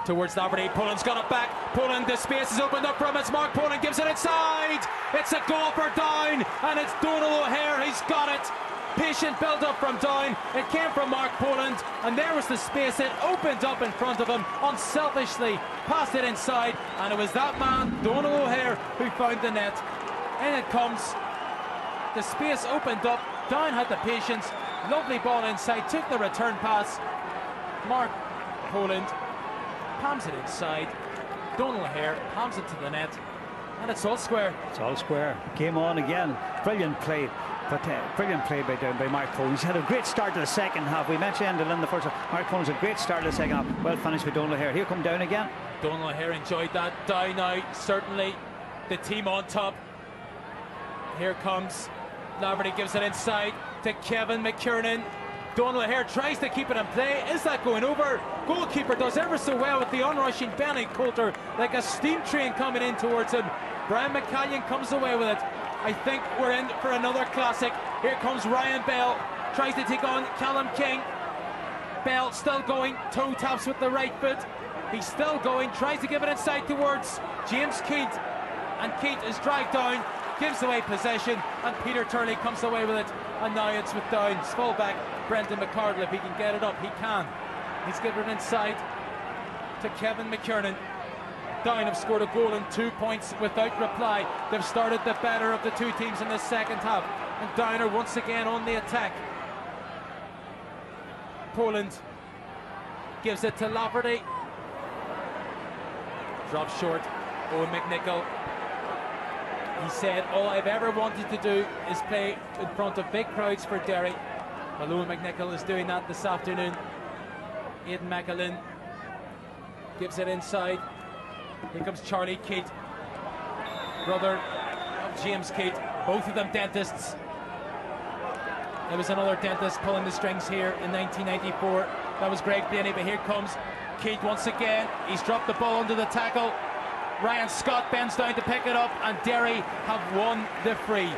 towards Laverty. Poland's got it back. Poland, the space is opened up from us. Mark Poland gives it inside. It's a goal for Down, and it's Donal O'Hare. He's got it. Patient build up from Down. It came from Mark Poland, and there was the space. It opened up in front of him, unselfishly passed it inside, and it was that man, Donal O'Hare, who found the net. In it comes. The space opened up. Down had the patience. Lovely ball inside. Took the return pass. Mark Poland palms it inside. Donal O'Hare palms it to the net, and it's all square.
It's all square. Game on again. Brilliant play. But brilliant play by Mark Poland. He's had a great start to the second half. We mentioned it in the first half. Mark Poland's a great start to the second half. Well finished with Donal O'Hare. Here come Down again.
Donal O'Hare enjoyed that. Down now, certainly the team on top. Here comes Laverty, gives it inside to Kevin McKiernan. Donal O'Hare tries to keep it in play. Is that going over? Goalkeeper does ever so well with the onrushing Benny Coulter, like a steam train coming in towards him. Brian McCallion comes away with it. I think we're in for another classic. Here comes Ryan Bell, tries to take on Callum King. Bell still going, toe taps with the right foot. He's still going, tries to give it inside towards James Keat, and Keat is dragged down, gives away possession, and Peter Turley comes away with it. And now it's with Down's fullback Brendan McCardle. If he can get it up, he can. He's given it inside to Kevin McKiernan. Down have scored a goal in 2 points without reply. They've started the better of the two teams in the second half, and Down are once again on the attack. Poland gives it to Laverty. Drops short. Owen McNichol. He said, all I've ever wanted to do is play in front of big crowds for Derry. Well, Owen McNichol is doing that this afternoon. Aidan McAlin gives it inside. Here comes Charlie Keat, brother of James Keat, both of them dentists. There was another dentist pulling the strings here in 1994. That was Greg Blaney, but here comes Keat once again. He's dropped the ball under the tackle. Ryan Scott bends down to pick it up, and Derry have won the free.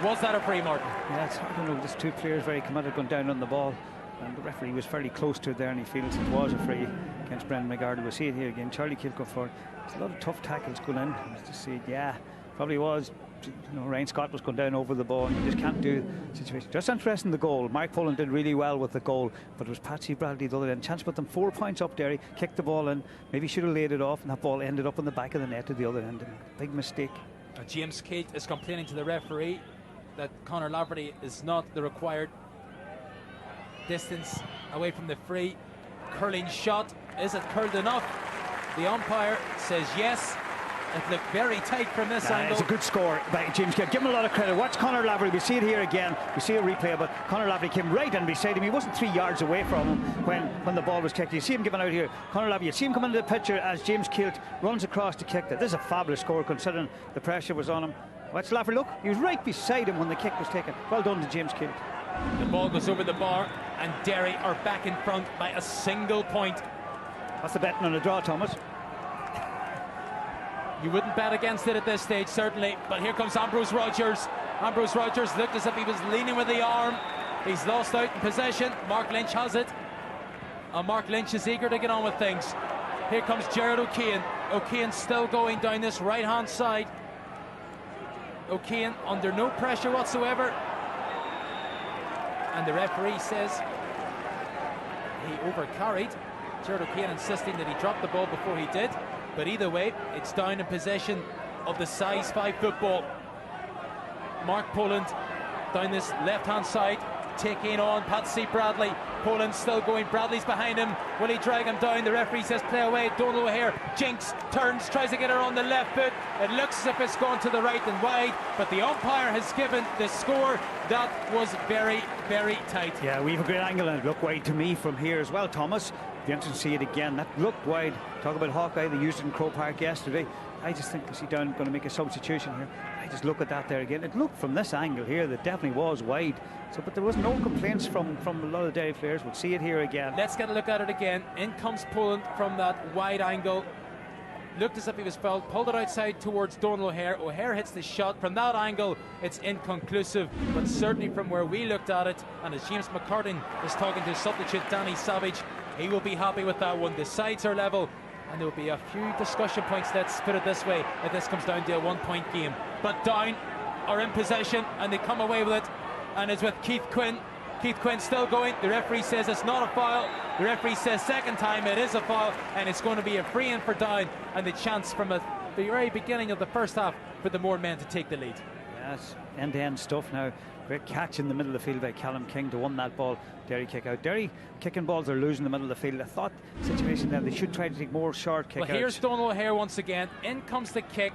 Was that a free, Martin?
Yeah, it's hard to know. There's two players very committed going down on the ball, and the referee was fairly close to it there, and he feels it was a free against Brendan McGardle. We'll see it here again. Charlie Keat go forward. There's a lot of tough tackles going in. Just see it, yeah, probably was. You know, Ryan Scott was going down over the ball, and you just can't do the situation. Just interesting, the goal. Mark Poland did really well with the goal, but it was Patsy Bradley the other end. Chance put them 4 points up. Derry kicked the ball in, maybe should have laid it off, and that ball ended up on the back of the net at the other end. Big mistake.
James Keat is complaining to the referee that Conor Laverty is not the required distance away from the free. Curling shot. Is it curled enough? The umpire says yes. It looked very tight from this angle.
It's a good score by James Keat. Give him a lot of credit. Watch Conor Laverty. We see it here again. We see a replay, but Conor Laverty came right in beside him. He wasn't 3 yards away from him when the ball was kicked. You see him giving out here. Conor Laverty, you see him come into the picture as James Keat runs across to kick it. This is a fabulous score considering the pressure was on him. Watch Laverty, look. He was right beside him when the kick was taken. Well done to James Keat.
The ball goes over the bar, and Derry are back in front by a single point.
That's the betting on a draw, Thomas.
You wouldn't bet against it at this stage, certainly. But here comes Ambrose Rogers. Ambrose Rogers looked as if he was leaning with the arm. He's lost out in possession. Mark Lynch has it. And Mark Lynch is eager to get on with things. Here comes Gerard O'Kane. O'Kane still going down this right-hand side. O'Kane under no pressure whatsoever. And the referee says he overcarried. Gerard O'Kane insisting that he dropped the ball before he did. But either way, it's down in possession of the size 5 football. Mark Poland down this left-hand side, taking on Patsy Bradley. Poland still going, Bradley's behind him. Will he drag him down? The referee says play away. Donal O'Hare jinks, turns, tries to get her on the left foot. It looks as if it's gone to the right and wide, but the umpire has given the score. That was very, very tight.
Yeah, we have a great angle, and it looked wide to me from here as well, Thomas. Be interesting to see it again. That looked wide. Talk about Hawkeye, they used it in Croke Park yesterday. I just think, is he down going to make a substitution here? I just look at that there again. It looked from this angle here that definitely was wide. So, but there was no complaints from a lot of Derry players. We'll see it here again.
Let's get a look at it again. In comes Poland from that wide angle. Looked as if he was fouled, pulled it outside towards Donal O'Hare. O'Hare hits the shot. From that angle, it's inconclusive, but certainly from where we looked at it, and as James McCartan is talking to substitute Danny Savage, he will be happy with that one. The sides are level. and there will be a few discussion points, let's put it this way, if this comes down to a 1-point game. But Down are in possession and they come away with it, and it's with Keith Quinn. Keith Quinn still going. The referee says it's not a foul. The referee says second time it is a foul, and it's going to be a free in for Down, and the chance from the very beginning of the first half for the Moore men to take the lead.
Yes, end-to-end stuff now. Great catch in the middle of the field by Callum King to win that ball. Derry kick out. Derry kicking balls are losing the middle of the field. I thought situation there, they should try to take more short kick outs.
Well, here's Donald O'Hare once again. In comes the kick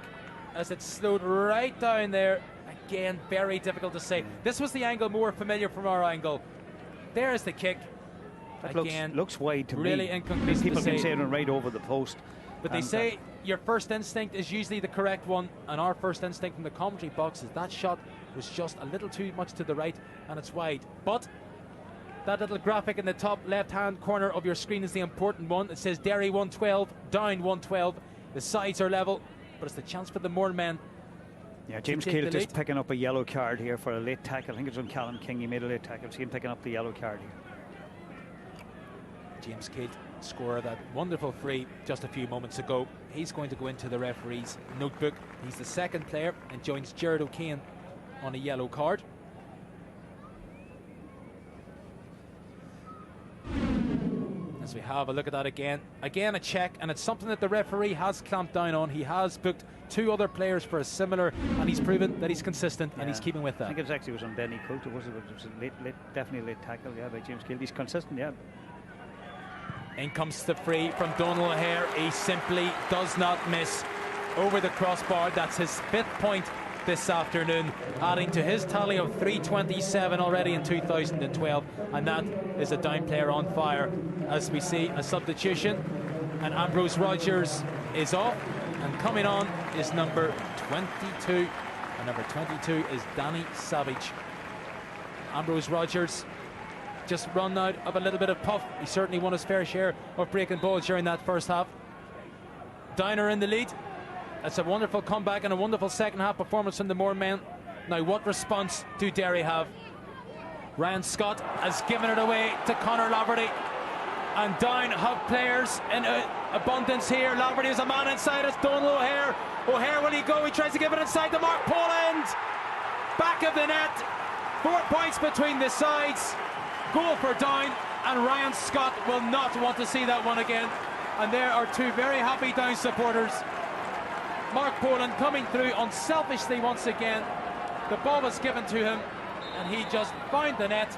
as it's slowed right down there. Again, very difficult to say. This was the angle more familiar from our angle. There's the kick.
That
again,
looks wide to
really
me.
Inconclusive.
People
to say.
can say it right over the post.
But they say your first instinct is usually the correct one, and our first instinct from the commentary box is that shot was just a little too much to the right and it's wide. But that little graphic in the top left hand corner of your screen is the important one. It says Derry 112, Down 112. The sides are level, but it's the chance for the Moore men.
Yeah, James Keele just picking up a yellow card here for a late tackle. I think it's on Callum King. He made a late tackle. See him picking up the yellow card here.
James Keele scored that wonderful free just a few moments ago. He's going to go into the referee's notebook. He's the second player and joins Gerard O'Kane on a yellow card. As we have a look at that again a check, and it's something that the referee has clamped down on. He has booked 2 other players for a similar, and he's proven that he's consistent and he's keeping with that.
I think it actually was on Benny Colt. It was a definitely a late tackle, yeah, by James Keele. He's consistent, yeah.
In comes the free from Donald O'Hare. He simply does not miss over the crossbar. That's his 5th point this afternoon, adding to his tally of 327 already in 2012, and that is a Down player on fire. As we see a substitution, and Ambrose Rogers is off, and coming on is number 22, and number 22 is Danny Savage. Ambrose Rogers just run out of a little bit of puff. He certainly won his fair share of breaking balls during that first half. Down are in the lead. It's a wonderful comeback and a wonderful second half performance from the Moore men. Now, what response do Derry have? Ryan Scott has given it away to Conor Laverty, and Down have players in abundance here. Laverty is a man inside. It's Donald O'Hare. O'Hare, will he go? He tries to give it inside to Mark Poland. Back of the net. 4 points between the sides. Goal for Down, and Ryan Scott will not want to see that one again. And there are 2 very happy Down supporters. Mark Poland coming through unselfishly once again. The ball was given to him and he just found the net,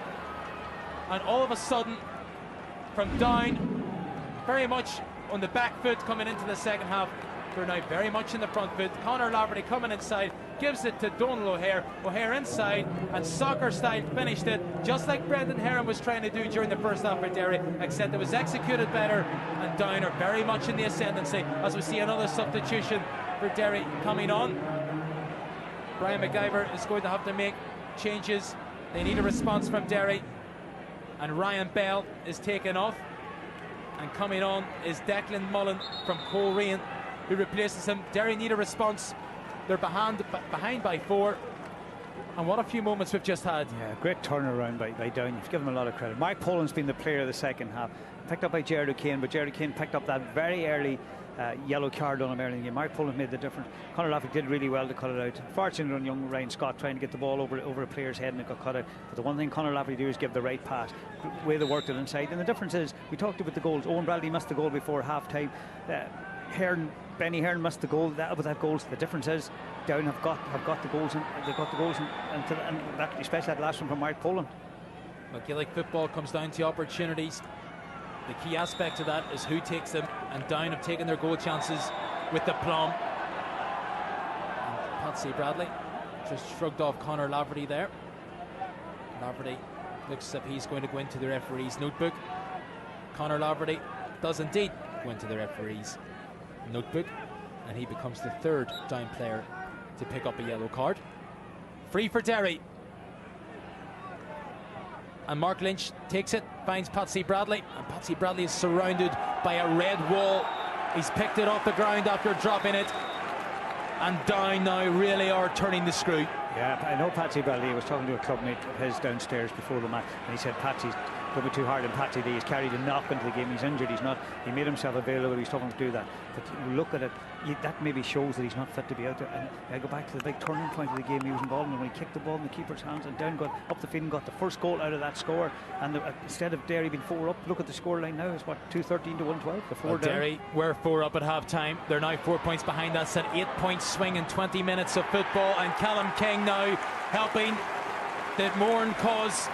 and all of a sudden from Down, very much on the back foot coming into the second half, they're now very much in the front foot. Conor Laverty coming inside, gives it to Donald O'Hare. O'Hare inside, and soccer style finished it, just like Brendan Heron was trying to do during the first half for Derry, except it was executed better, and Down are very much in the ascendancy as we see another substitution for Derry coming on. Brian McIver is going to have to make changes. They need a response from Derry, and Ryan Bell is taken off, and coming on is Declan Mullen from Coleraine, who replaces him. Derry need a response. They're behind by 4, and what a few moments we've just had.
Yeah, great turnaround by Down. You've given him a lot of credit. Mark Poland's been the player of the second half, picked up by Gerard O'Kane, but Gerard O'Kane picked up that very early yellow card on him early in the game. Mark Poland made the difference. Conor Laverty did really well to cut it out. Fortunately on young Ryan Scott trying to get the ball over a player's head, and it got cut out. But the one thing Conor Laverty do is give the right pass. Way they worked it inside. And the difference is, we talked about the goals. Owen Bradley missed the goal before half time. Benny Hearn missed the goal. That goals. The difference is Down have got the goals, and they've got the goals, and that, especially that last one from Mark Poland.
Well, Gaelic football comes down to opportunities. The key aspect of that is who takes them, and Down have taken their goal chances with the plum. And Patsy Bradley just shrugged off Conor Laverty there. Laverty looks as if he's going to go into the referee's notebook. Conor Laverty does indeed go into the referee's notebook, and he becomes the 3rd Down player to pick up a yellow card. Free for Derry, and Mark Lynch takes it, finds Patsy Bradley, and Patsy Bradley is surrounded by a red wall. He's picked it off the ground after dropping it, and Down now really are turning the screw.
Yeah, I know Patsy Bradley. I was talking to a clubmate of his downstairs before the match, and he said Patsy's don't be too hard on Patsy Lee. He's carried a knock into the game. He's injured. He made himself available. He's tough enough to do that. But you look at it, that maybe shows that he's not fit to be out there. And I go back to the big turning point of the game he was involved in when he kicked the ball in the keeper's hands and down, got up the field and got the first goal out of that score. And instead of Derry being 4 up, look at the scoreline now. It's what, 213 to 112. The 4 down.
Derry were 4 up at half time. They're now 4 points behind. That's an 8-point swing in 20 minutes of football. And Callum King now helping the Mourne cause.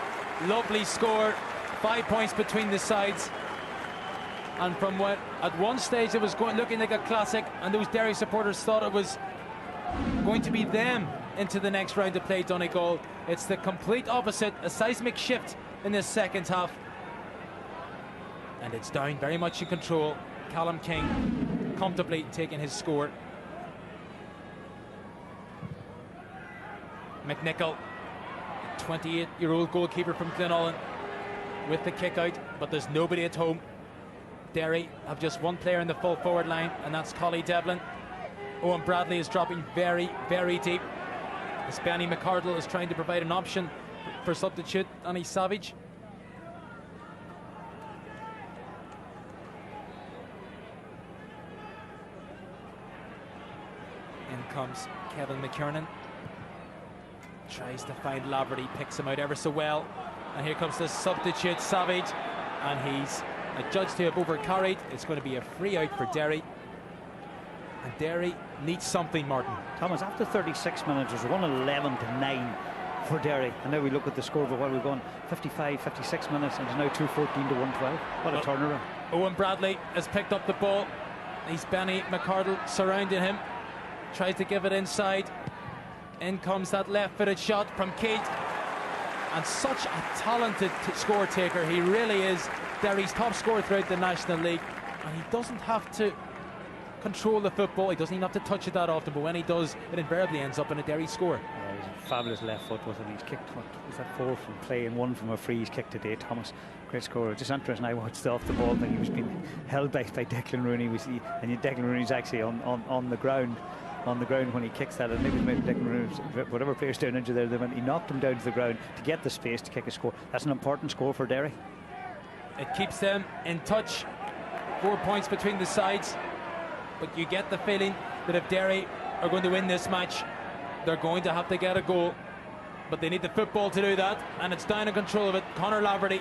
Lovely score. 5 points between the sides. And from what at one stage it was looking like a classic, and those Derry supporters thought it was going to be them into the next round to play Donegal. It's the complete opposite, a seismic shift in this second half. And it's down very much in control. Callum King comfortably taking his score. McNichol, 28-year-old goalkeeper from Glenollan, with the kick out, but there's nobody at home. Derry have just one player in the full forward line, and that's Collie Devlin. Owen Bradley is dropping very, very deep. As Benny McCardle is trying to provide an option for substitute Danny Savage. In comes Kevin McKiernan. Tries to find Laverty, picks him out ever so well. And here comes the substitute Savage, and he's adjudged to have overcarried. It's going to be a free out for Derry. And Derry needs something, Martin.
Thomas, after 36 minutes, it was 111 to 9 for Derry. And now we look at the score of a while we've gone 55, 56 minutes, and it's now 214 to 112. What a turnaround.
Owen Bradley has picked up the ball. He's Benny McCardle surrounding him. Tries to give it inside. In comes that left-footed shot from Keith. And such a talented score taker. He really is Derry's top scorer throughout the National League. And he doesn't have to control the football. He doesn't even have to touch it that often. But when he does, it invariably ends up in a Derry score.
Yeah, he's a fabulous left foot with him. He's kicked, what was that, 4 from play and 1 from a free. He's kicked today, Thomas. Great scorer. Just interesting. I watched the off the ball thing. He was being held by Declan Rooney. And Declan Rooney's actually on the ground. On the ground when he kicks that, and maybe Declan Rooney, whatever player's down into there, he knocked him down to the ground to get the space to kick a score. That's an important score for Derry.
It keeps them in touch. 4 points between the sides, but you get the feeling that if Derry are going to win this match, they're going to have to get a goal. But they need the football to do that, and it's down in control of it. Conor Laverty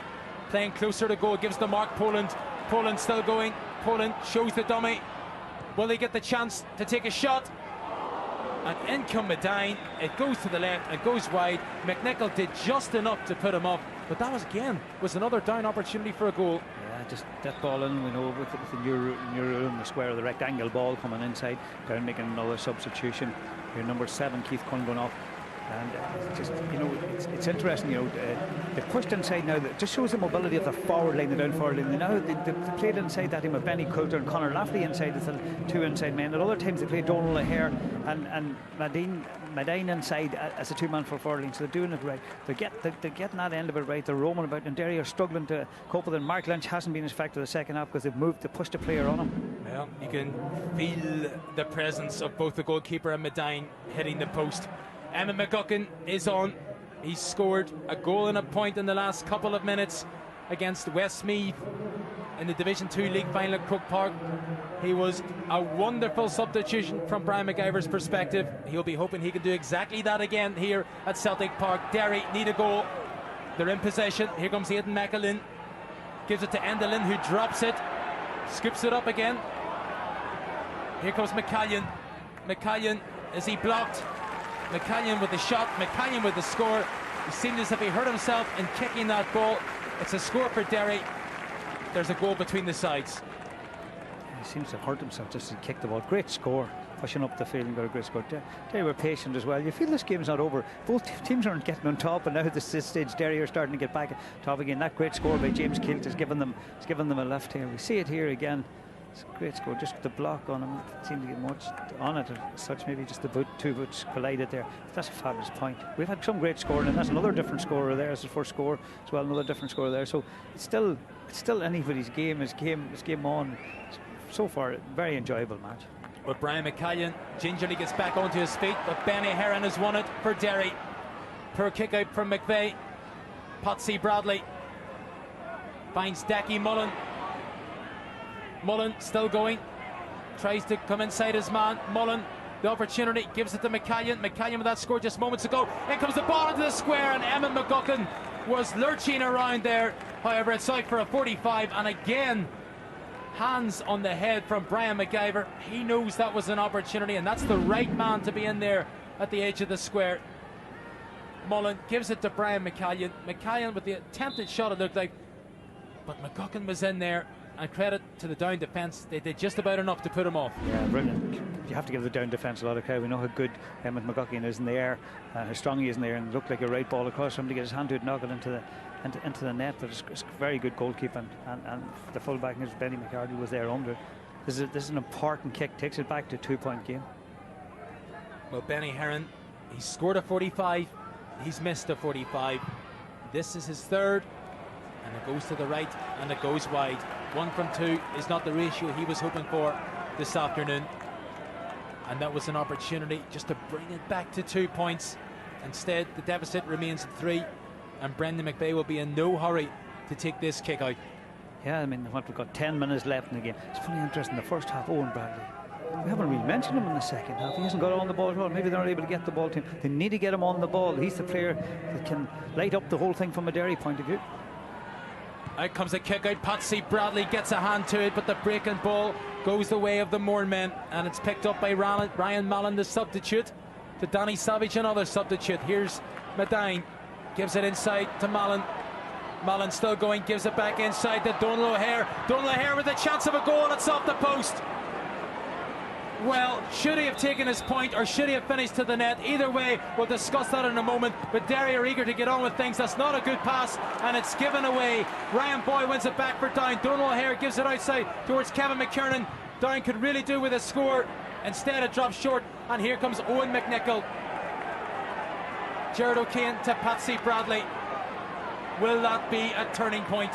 playing closer to goal, gives the mark Poland. Poland still going. Poland shows the dummy. Will they get the chance to take a shot? And in come Medine, it goes to the left, it goes wide. McNichol did just enough to put him up, but that was another down opportunity for a goal.
Yeah, just that ball in, we know, with the near in the square of the rectangle ball coming inside, down making another substitution. Your number 7, Keith Cunn, going off. And just, you know, it's interesting, you know, they've pushed inside now. That just shows the mobility of the forward line, the down forward line. Now they played inside that team with Benny Coulter and Conor Lafferty inside, the 2 inside men. At other times they played Donald O'Hare and Medine inside as a 2-man for forward line. So they're doing it right. They're getting that end of it right. They're roaming about, and Derry are struggling to cope with it. Mark Lynch hasn't been as effective the second half because they pushed a player on him.
Well, you can feel the presence of both the goalkeeper and Medine hitting the post. Emmet McGuckin is on. He's scored a goal and a point in the last couple of minutes against Westmeath in the Division 2 League final at Croke Park. He was a wonderful substitution from Brian McIver's perspective. He'll be hoping he can do exactly that again here at Celtic Park. Derry need a goal. They're in possession. Here comes Aidan McAlin. Gives it to Endelin, who drops it. Scoops it up again. Here comes McCallion. McCallion, is he blocked? McCallion with the shot, McCallion with the score. He seemed as if he hurt himself in kicking that ball. It's a score for Derry. There's a goal between the sides.
He seems to have hurt himself just to kick the ball. Great score, pushing up the field and got a great score. Derry were patient as well. You feel this game's not over. Both teams aren't getting on top, and now at this stage Derry are starting to get back on top again. That great score by James Kilt has given them a lift here. We see it here again. It's a great score. Just the block on him, it seemed to get much on it as such. Maybe just the two boots collided there. But that's a fabulous point. We've had some great scoring, and that's another different scorer there. As the first score as well, another different scorer there. So it's still anybody's game. It's game on. So far, a very enjoyable match.
But Brian McCallion gingerly gets back onto his feet, but Benny Heron has won it for Derry. Poor kick out from McVeigh. Potsy Bradley finds Decky Mullen. Mullen still going, tries to come inside his man. Mullen, the opportunity, gives it to McCallion. McCallion with that score just moments ago. In comes the ball into the square, and Emmett McGuckin was lurching around there. However, it's out for a 45, and again, hands on the head from Brian McIver. He knows that was an opportunity, and that's the right man to be in there at the edge of the square. Mullen gives it to Brian McCallion. McCallion with the attempted shot, it looked like, but McGuckin was in there. And credit to the down defence, they did just about enough to put him off.
Yeah, brilliant. You have to give the down defence a lot of credit. We know how good Emmett McGuckin is in the air, how strong he is in the air, and it looked like a right ball across. Somebody get his hand to it, knock it into the net. But it's very good goalkeeping, and the fullback, Benny McCarty, was there under. This is an important kick, takes it back to a 2-point game.
Well, Benny Heron, he's scored a 45, he's missed a 45. This is his third, and it goes to the right and it goes wide. 1 from 2 is not the ratio he was hoping for this afternoon, and that was an opportunity just to bring it back to 2 points. Instead, the deficit remains at 3, and Brendan McVeigh will be in no hurry to take this kick out.
Yeah, I mean, we've got 10 minutes left in the game. It's funny, interesting, the first half, Owen Bradley, we haven't really mentioned him in the second half. He hasn't got on the ball at all. Maybe they're not able to get the ball to him. They need to get him on the ball. He's the player that can light up the whole thing from a Derry point of view.
Out comes a kick out. Patsy Bradley gets a hand to it, but the breaking ball goes the way of the Mourne men, and it's picked up by Ryan Mallon, the substitute, to Danny Savage, another substitute. Here's Medine, gives it inside to Mallon. Mallon still going, gives it back inside to Donald O'Hare. Donald O'Hare with a chance of a goal, and it's off the post. Well, should he have taken his point, or should he have finished to the net? Either way, we'll discuss that in a moment. But Derry are eager to get on with things. That's not a good pass, and it's given away. Ryan Boyle wins it back for Down. Donald O'Hare gives it outside towards Kevin McKiernan. Down could really do with a score. Instead, it drops short, and here comes Owen McNichol. Gerard O'Kane to Patsy Bradley. Will that be a turning point?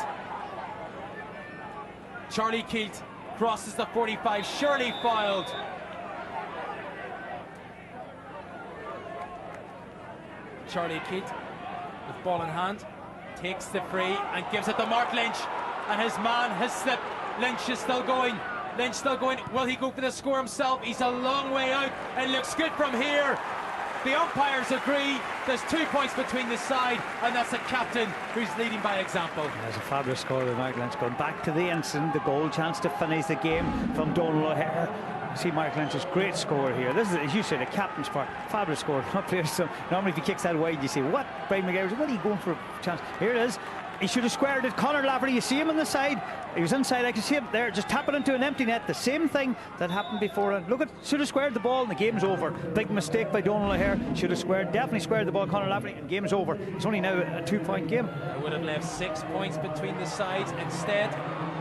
Charlie Keith crosses the 45, surely fouled. Charlie Keith with ball in hand takes the free and gives it to Mark Lynch, and his man has slipped. Lynch is still going. Lynch still going. Will he go for the score himself? He's a long way out. It looks good from here. The umpires agree. There's 2 points between the side, and that's the captain who's leading by example.
There's a fabulous score with Mark Lynch going back to the incident, the goal chance to finish the game from Donald O'Hare. See Mark Lynch's great score here. This is, as you say, the captain's part. Fabulous score. Not players. So normally, if he kicks that wide, you say, "What?" Brian McGarry, what are you going for a chance? Here it is. He should have squared it. Conor Lafferty, you see him on the side. He was inside. I can see him there, just tapping into an empty net. The same thing that happened before. Look at, should have squared the ball, and the game's over. Big mistake by Donald O'Hare. Should have squared, definitely squared the ball. Conor Lafferty, and game's over. It's only now a 2-point game.
It would have left 6 points between the sides. Instead,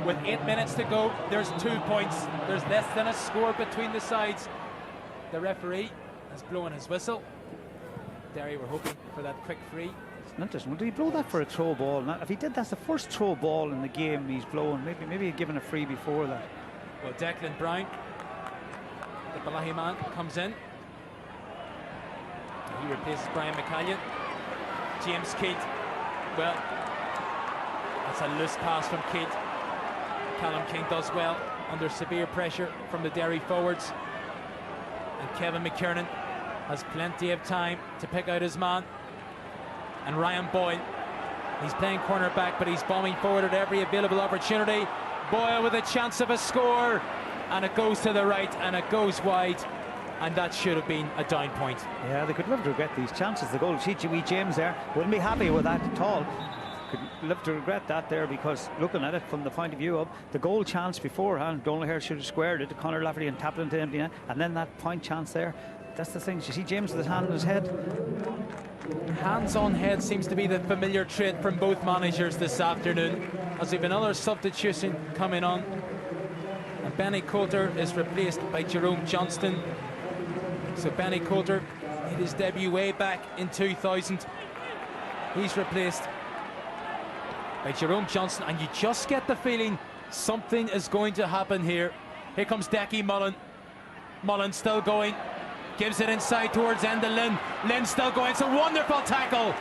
with 8 minutes to go, there's 2 points. There's less than a score between the sides. The referee has blown his whistle. Derry were hoping for that quick free.
Interesting. Well, did he blow that for a throw ball? Now, if he did, that's the first throw ball in the game he's blown. Maybe he'd given a free before that.
Well, Declan Brown, the Balahi man, comes in. He replaces Brian McCallion. James Keith. Well, that's a loose pass from Keith. Callum King does well under severe pressure from the Derry forwards. And Kevin McKiernan has plenty of time to pick out his man. And Ryan Boyle, he's playing cornerback, but he's bombing forward at every available opportunity. Boyle with a chance of a score, and it goes to the right and it goes wide, and that should have been a down point.
Yeah, they could live to regret these chances. The goal of G.G. James there, wouldn't be happy with that at all. Could live to regret that there, because looking at it from the point of view of the goal chance beforehand, Donald O'Hare should have squared it to Conor Lafferty and tapped it into the empty net, and then that point chance there. That's the thing. You see James with his hand on his head.
Hands on head seems to be the familiar trait from both managers this afternoon, as we've another substitution coming on, and Benny Coulter is replaced by Jerome Johnston. So Benny Coulter made his debut way back in 2000. He's replaced by Jerome Johnston, and you just get the feeling something is going to happen here. Here comes Decky Mullen. Mullen still going. Gives it inside towards Enda Lynn. Lynn still going. It's a wonderful tackle.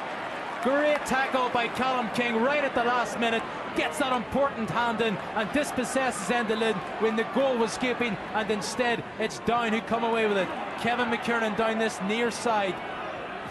Great tackle by Callum King right at the last minute. Gets that important hand in and dispossesses Endelin when the goal was escaping, and instead it's Down who come away with it. Kevin McKiernan down this near side.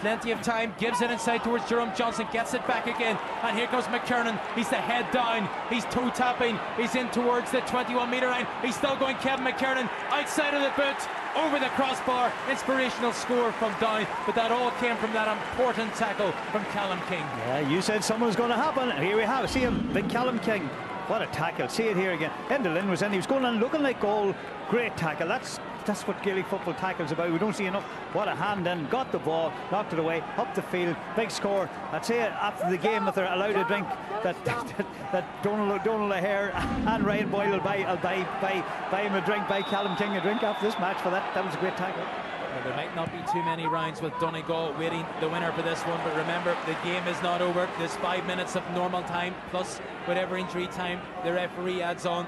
Plenty of time, gives it inside towards Jerome Johnson, gets it back again, and here comes McKiernan. He's the head down, he's toe tapping, he's in towards the 21-metre line. He's still going, Kevin McKiernan, outside of the boot, over the crossbar. Inspirational score from Down, but that all came from that important tackle from Callum King.
Yeah, you said something was going to happen, and here we have it. See him, big Callum King. What a tackle. See it here again. Endelin was in, he was going on looking like goal. Great tackle. That's what Gaelic football tackles about. We don't see enough. What a hand in. Got the ball, knocked it away, up the field. Big score. I'd say after the game, if they're allowed a drink, that Donald O'Hare and Ryan Boyle will buy him a drink, buy Callum King a drink after this match for that. That was a great tackle.
Well, there might not be too many rounds with Donegal waiting the winner for this one, but remember, the game is not over. There's 5 minutes of normal time, plus whatever injury time the referee adds on.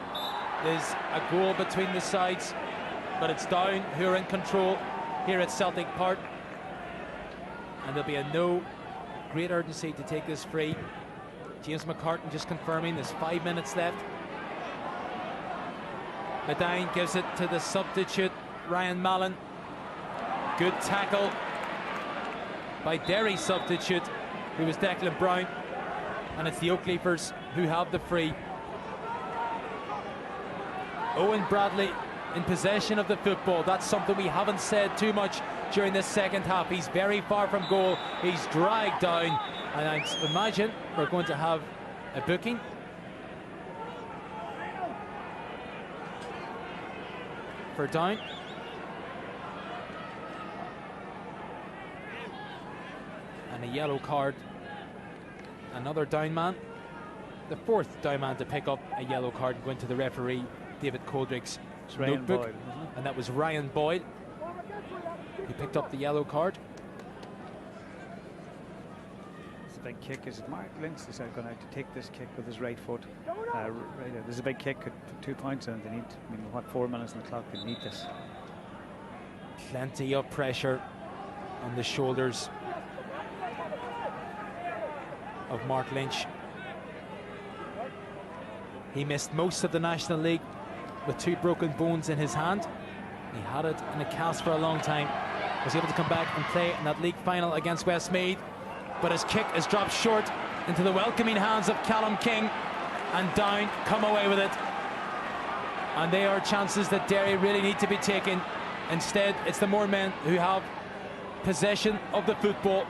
There's a goal between the sides, but it's Down who are in control here at Celtic Park, and there'll be a no great urgency to take this free. James McCartan just confirming there's 5 minutes left. Medine gives it to the substitute Ryan Mallon. Good tackle by Derry substitute, who was Declan Brown, and it's the Oakleafers who have the free. Owen Bradley in possession of the football. That's something we haven't said too much during this second half. He's very far from goal. He's dragged down, and I imagine we're going to have a booking. For Down. And a yellow card. Another Down man. The fourth Down man to pick up a yellow card and go into the referee David Coldrick's notebook.
Boyle,
and that was Ryan Boyle who picked up the yellow card.
It's a big kick. Is it Mark Lynch is going out to take this kick with his right foot? There's a big kick at 2 points, and they need, 4 minutes on the clock. They need this.
Plenty of pressure on the shoulders of Mark Lynch. He missed most of the National League with 2 broken bones in his hand. He had it in a cast for a long time. Was able to come back and play in that league final against Westmeath, but his kick is dropped short into the welcoming hands of Callum King, and Down come away with it. And they are chances that Derry really need to be taken. Instead, it's the Moor men who have possession of the football.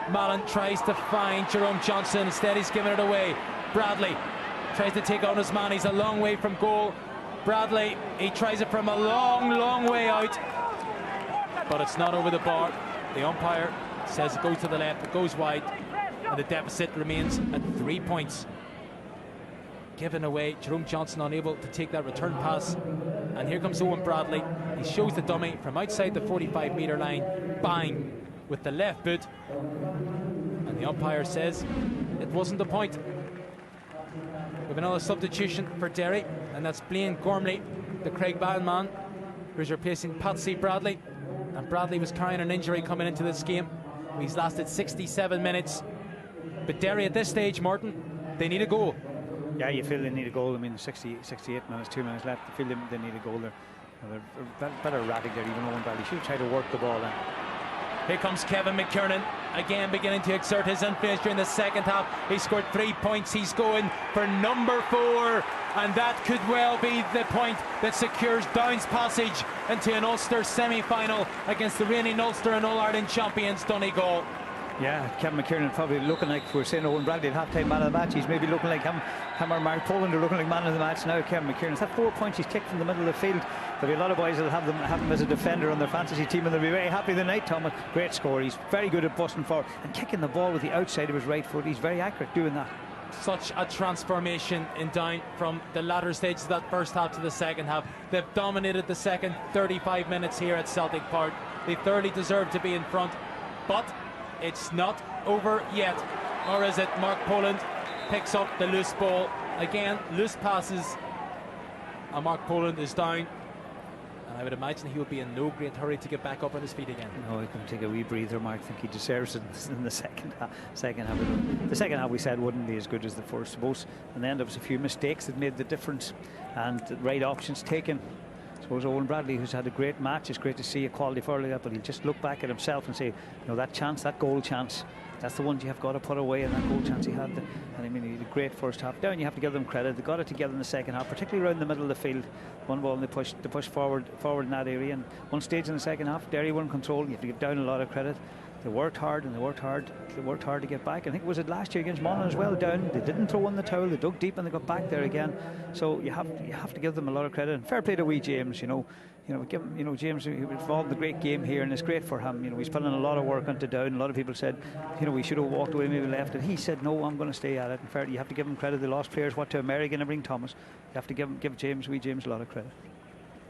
Mallon tries to find Jerome Johnson. Instead, he's giving it away. Bradley tries to take on his man. He's a long way from goal. Bradley, he tries it from a long way out, but it's not over the bar. The umpire says it goes to the left, it goes wide, and the deficit remains at 3 points. Given away, Jerome Johnson unable to take that return pass, and here comes Owen Bradley. He shows the dummy from outside the 45-metre line, bang, with the left boot, and the umpire says it wasn't the point. We have another substitution for Derry, and that's Blaine Gormley, the Craigballen man, who's replacing Patsy Bradley. And Bradley was carrying an injury coming into this game. He's lasted 67 minutes. But Derry at this stage, Martin, they need a goal.
Yeah, you feel they need a goal. 68 minutes, 2 minutes left. You feel they need a goal there. They're better erratic there, even Owen Bradley. Should try to work the ball in.
Here comes Kevin McKiernan, again beginning to exert his influence during the second half. He scored 3 points. He's going for number 4, and that could well be the point that secures Down's passage into an Ulster semi-final against the reigning Ulster and All-Ireland champions Donegal.
Yeah, Kevin McKiernan probably looking like, if we're saying Owen Bradley at half-time man of the match, he's maybe looking like him or Mark Poland are looking like man of the match now. Kevin McKiernan, that's 4 points he's kicked from the middle of the field. There'll be a lot of boys that'll have him as a defender on their fantasy team, and they'll be very happy tonight. Thomas, great score. He's very good at busting forward and kicking the ball with the outside of his right foot. He's very accurate doing that.
Such a transformation in Down from the latter stages of that first half to the second half. They've dominated the second 35 minutes here at Celtic Park. They thoroughly deserve to be in front, but it's not over yet. Or is it? Mark Poland picks up the loose ball. Again, loose passes, and Mark Poland is down. And And I would imagine he will be in no great hurry to get back up on his feet again.
No, he can take a wee breather, Mark. I think he deserves it in the second half. The second half we said wouldn't be as good as the first, I suppose. And then there was a few mistakes that made the difference, and the right options taken. I suppose Owen Bradley, who's had a great match, it's great to see a quality for like that, but he'll just look back at himself and say, that chance, that goal chance, that's the one you have got to put away, and that goal chance he had. And I mean, he had a great first half. Down, you have to give them credit. They got it together in the second half, particularly around the middle of the field. One ball and they pushed forward in that area. And one stage in the second half, Derry were in control. You have to give Down a lot of credit. They worked hard and they worked hard to get back. I think it was last year against Monaghan as well. Down, they didn't throw in the towel. They dug deep and they got back there again. So you have to give them a lot of credit. And fair play to wee James. James, he was involved in a great game here, and it's great for him. He's putting a lot of work into Down. A lot of people said, we should have walked away, maybe left it. He said, no, I'm going to stay at it. And fair, you have to give him credit. They lost players, to America and everything, Thomas. You have to give wee James a lot of credit.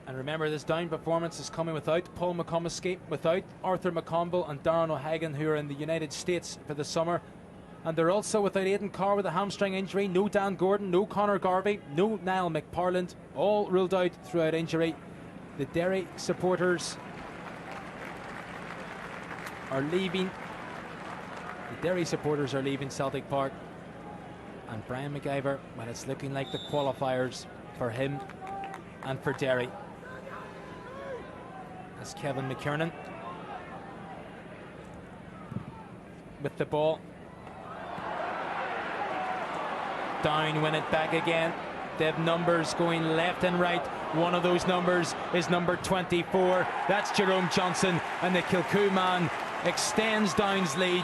And remember, this Down performance is coming without Paul McComiskey, without Arthur McConville and Darren O'Hagan, who are in the United States for the summer. And they're also without Aidan Carr with a hamstring injury, no Dan Gordon, no Conor Garvey, no Niall McParland, all ruled out throughout injury. The Derry supporters are leaving. The Derry supporters are leaving Celtic Park. And Brian McIver, well, it's looking like the qualifiers for him and for Derry. As Kevin McKiernan with the ball. Down, win it back again. They have numbers going left and right. One of those numbers is number 24. That's Jerome Johnson, and the Kilcoo man extends Down's lead,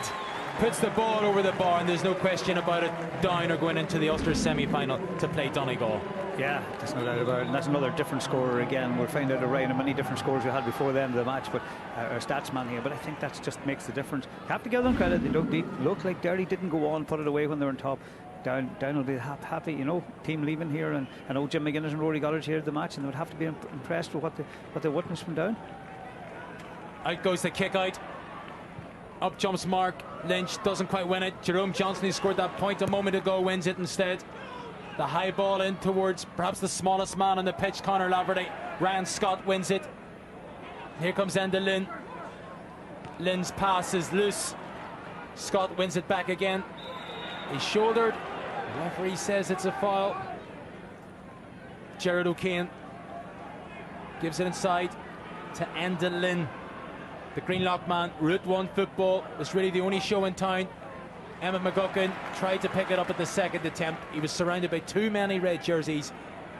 puts the ball over the bar, and there's no question about it. Down are going into the Ulster semi-final to play Donegal.
Yeah, there's no doubt about it. And that's another different scorer again. We'll find out around how many different scores we had before the end of the match, but our stats man here. But I think that just makes the difference. You have to give them credit. They dug deep. Looked like Derry didn't go on, put it away when they were on top. Down will be happy, team leaving here, and I know Jim McGuinness and Rory Goddard here at the match, and they would have to be impressed with what they witnessed from Down.
Out goes the kick out. Up jumps Mark Lynch, doesn't quite win it. Jerome Johnson, who scored that point a moment ago, wins it instead. The high ball in towards perhaps the smallest man on the pitch, Conor Laverty. Ryan Scott wins it. Here comes Enda Lynn. Lynn's pass is loose. Scott wins it back again. He's shouldered. The referee says it's a foul. Gerard O'Kane gives it inside to Enda Lynn. The Greenlock man, Route 1 football, was really the only show in town. Emmett McGuckin tried to pick it up at the second attempt. He was surrounded by too many red jerseys,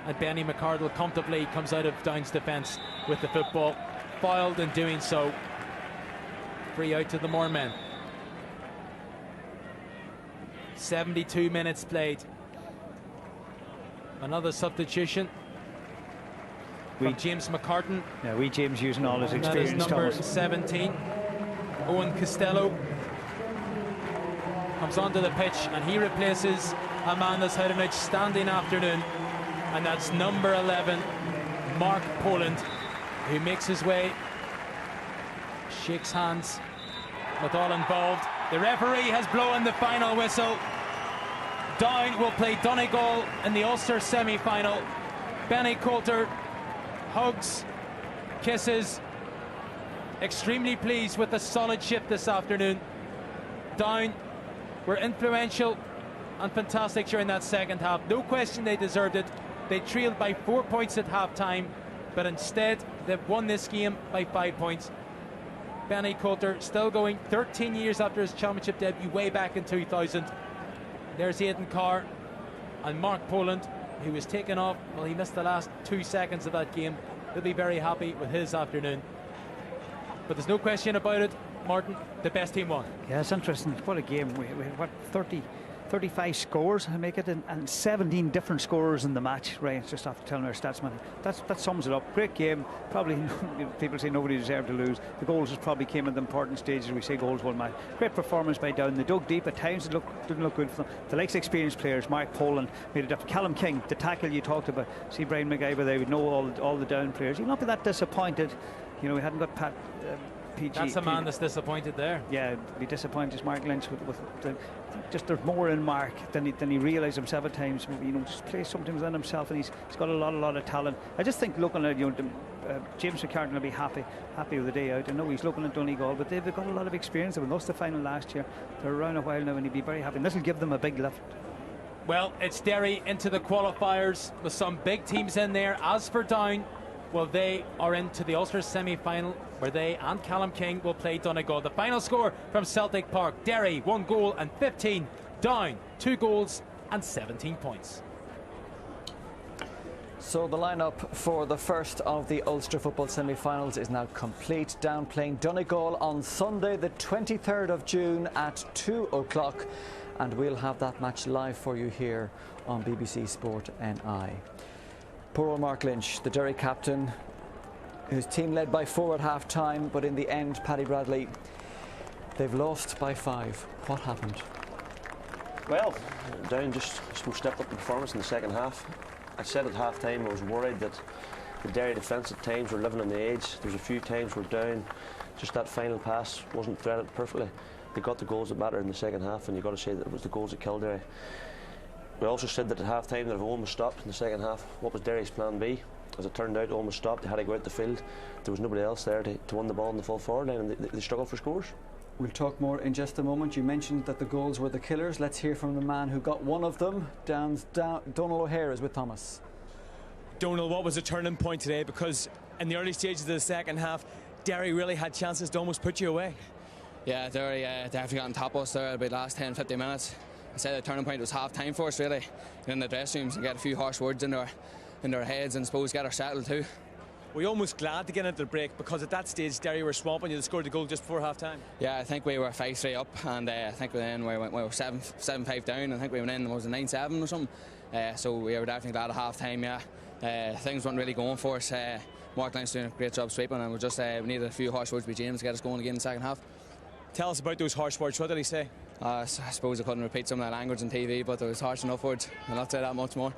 and Benny McCardle comfortably comes out of Down's defence with the football, fouled in doing so. Free out to the Moore men. 72 minutes played. Another substitution from James McCartan.
Yeah, wee James using all his experience.
That is number 17. Owen Costello comes onto the pitch, and he replaces a man that's had an outstanding afternoon, and that's number 11, Mark Poland, who makes his way, shakes hands with all involved. The referee has blown the final whistle. Down will play Donegal in the Ulster semi-final. Benny Coulter hugs, kisses, extremely pleased with the solid shift this afternoon. Down were influential and fantastic during that second half. No question they deserved it. They trailed by 4 points at half-time, but instead they've won this game by 5 points. Benny Coulter still going 13 years after his championship debut way back in 2000. There's Aidan Carr and Mark Poland, who was taken off. Well, he missed the last 2 seconds of that game. He'll be very happy with his afternoon. But there's no question about it, Martin, the best team won.
Yeah, it's interesting. What a game. We had, what, 35 scores, I make it, and 17 different scorers in the match. Right, just after telling our stats man. That sums it up. Great game. Probably people say nobody deserved to lose. The goals probably came at the important stages. We say goals won match. Great performance by Down. They dug deep at times. It didn't look good for them. The likes of experienced players, Mark Poland made it up. Callum King, the tackle you talked about. See Brian McIver, they would know all the Down players. You'll not be that disappointed. We hadn't got PG.
That's a man that's disappointed there.
Yeah, be disappointed as Mark Lynch with just there's more in Mark than he realised himself at times. You know, just plays something within himself, and he's got a lot of talent. I just think looking at James McCartan will be happy with the day out. I know he's looking at Donegal, but they've got a lot of experience. They were lost the final last year. They're around a while now, and he'd be very happy. And this will give them a big lift.
Well, it's Derry into the qualifiers with some big teams in there. As for Down, well, they are into the Ulster semi-final where they and Callum King will play Donegal. The final score from Celtic Park: Derry 1 goal and 15, Down 2 goals and 17 points.
So the lineup for the first of the Ulster football semi-finals is now complete. Down playing Donegal on Sunday the 23rd of June at 2 o'clock. And we'll have that match live for you here on BBC Sport NI. Poor old Mark Lynch, the Derry captain, whose team led by 4 at half-time, but in the end, Paddy Bradley, they've lost by 5. What happened?
Well, Down just stepped up the performance in the second half. I said at half-time I was worried that the Derry defence at times were living on the edge. There's a few times where Down, just that final pass wasn't threaded perfectly. They got the goals that mattered in the second half, and you've got to say that it was the goals that killed Derry. We also said that at half-time that if Ulm was stopped in the second half, what was Derry's plan B? As it turned out, Ulm was stopped. They had to go out the field. There was nobody else there to win the ball in the full forward line, and they struggled for scores.
We'll talk more in just a moment. You mentioned that the goals were the killers. Let's hear from the man who got one of them. Donal O'Hare is with Thomas.
Donal, what was a turning point today? Because in the early stages of the second half, Derry really had chances to almost put you away.
Yeah, Derry definitely got on top of us there about the last 10-15 minutes. I said the turning point was half-time for us, really. In the dressing rooms and get a few harsh words in their heads, and suppose get our settled too.
Were you almost glad to get into the break, because at that stage Derry were swamping you? They scored the goal just before half-time.
Yeah, I think we were 5-3 up, and I think we were 7-5 down. I think we went in, was it 9-7 or something? So we were definitely glad at half-time, yeah. Things weren't really going for us. Mark Lynch doing a great job sweeping, and we needed a few harsh words by James to get us going again in the second half.
Tell us about those harsh words. What did he say?
I suppose I couldn't repeat some of that language on TV, but there was harsh enough words. I'll not say that much more.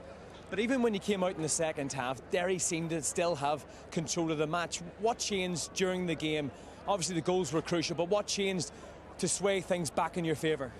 But even when you came out in the second half, Derry seemed to still have control of the match. What changed during the game? Obviously the goals were crucial, but what changed to sway things back in your favour?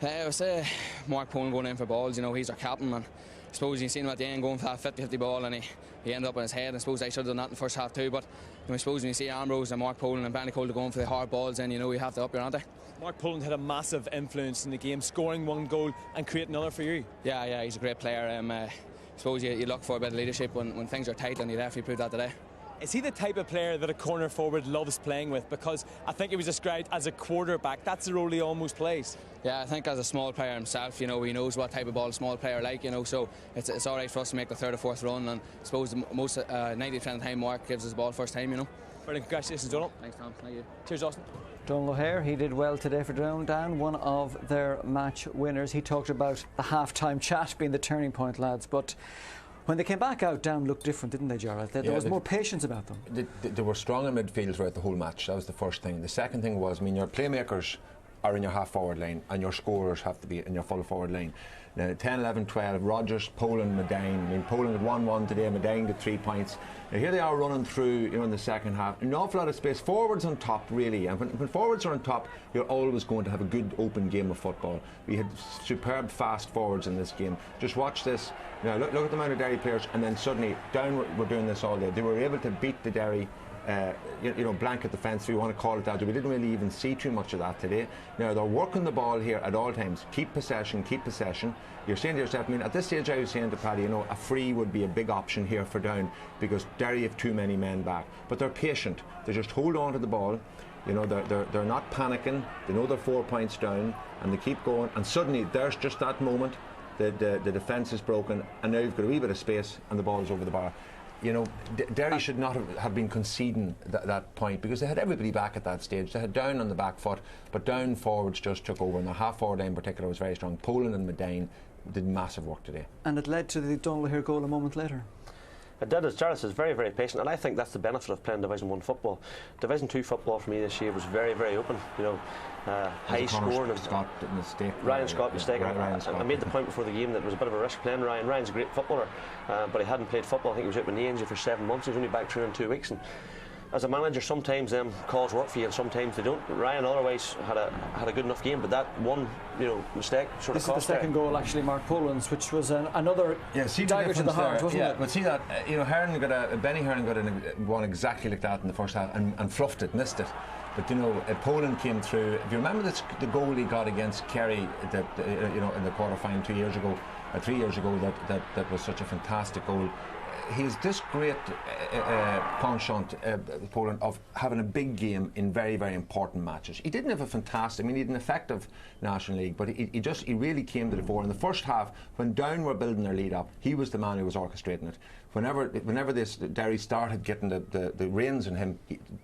I would say Mark Poland going in for balls. You know, he's our captain, and I suppose you seen him at the end going for that 50-50 ball, and he ended up on his head. I suppose I should have done that in the first half too, but I suppose when you see Ambrose and Mark Poland and Benny Cole going for the hard balls, then you know you have to up your ante.
Mark Poland had a massive influence in the game, scoring 1 goal and creating another for you.
Yeah, he's a great player. I suppose you look for a bit of leadership when things are tight, and he definitely proved that today.
Is he the type of player that a corner forward loves playing with? Because I think he was described as a quarterback. That's the role he almost plays.
Yeah, I think as a small player himself, you know, he knows what type of ball a small player like, you know, so it's all right for us to make the 3rd or 4th run, and I suppose most 90% of the time Mark gives us the ball first time, you know.
Brilliant, congratulations, Donal.
Thanks, Tom. Thank you.
Cheers, Austin.
Donal O'Hare, he did well today for Down, one of their match winners. He talked about the half-time chat being the turning point, lads, but when they came back out, Down looked different, didn't they, Gerald? There was more patience about them.
They were strong in midfield throughout the whole match. That was the first thing. The second thing was, I mean, your playmakers are in your half-forward line, and your scorers have to be in your full-forward line. Now, 10, 11, 12, Rodgers, Poland, Medine. I mean, Poland had 1-1 today, Medine got 3 points. Now, here they are running through, you know, in the second half. An awful lot of space. Forwards on top, really. And when forwards are on top, you're always going to have a good, open game of football. We had superb, fast forwards in this game. Just watch this. You know, look at the amount of Derry players, and then suddenly, Down were doing this all day. They were able to beat the Derry blanket defence, if you want to call it that. We didn't really even see too much of that today. Now, they're working the ball here at all times. Keep possession. You're saying to yourself, I mean, at this stage I was saying to Paddy, you know, a free would be a big option here for Down, because Derry have too many men back. But they're patient. They just hold on to the ball. You know, they're not panicking. They know they're 4 points down, and they keep going. And suddenly, there's just that moment. The defence is broken, and now you've got a wee bit of space, and the ball is over the bar. You know, Derry should not have been conceding that point, because they had everybody back at that stage. They had Down on the back foot, but Down forwards just took over, and the half-forward line in particular was very strong. Poland and Medine did massive work today.
And it led to the Donal O'Hare goal a moment later.
It did, as Jarlath is very, very patient, and I think that's the benefit of playing Division 1 football. Division 2 football for me this year was very, very open. You know, high scoring. Ryan Scott mistaken. I made the point before the game that it was a bit of a risk playing Ryan. Ryan's a great footballer, but he hadn't played football. I think he was out with knee injury for 7 months. He was only back training in 2 weeks, and as a manager, sometimes them calls work for you and sometimes they don't. Ryan otherwise had a good enough game, but that one mistake sort
of
cost.
This is the second goal, actually, Mark Poland's, which was another dagger to the heart, wasn't it?
But see that Benny Hearn got one exactly like that in the first half and fluffed it, missed it. But Poland came through. If you remember the goal he got against Kerry, in the quarter-final 2 years ago, 3 years ago, that was such a fantastic goal. He's this great penchant, Poland, of having a big game in very, very important matches. He didn't have a fantastic, he had an effective National League, but he really came to the fore. In the first half, when Down were building their lead up, he was the man who was orchestrating it. Whenever this Derry started getting the reins on him,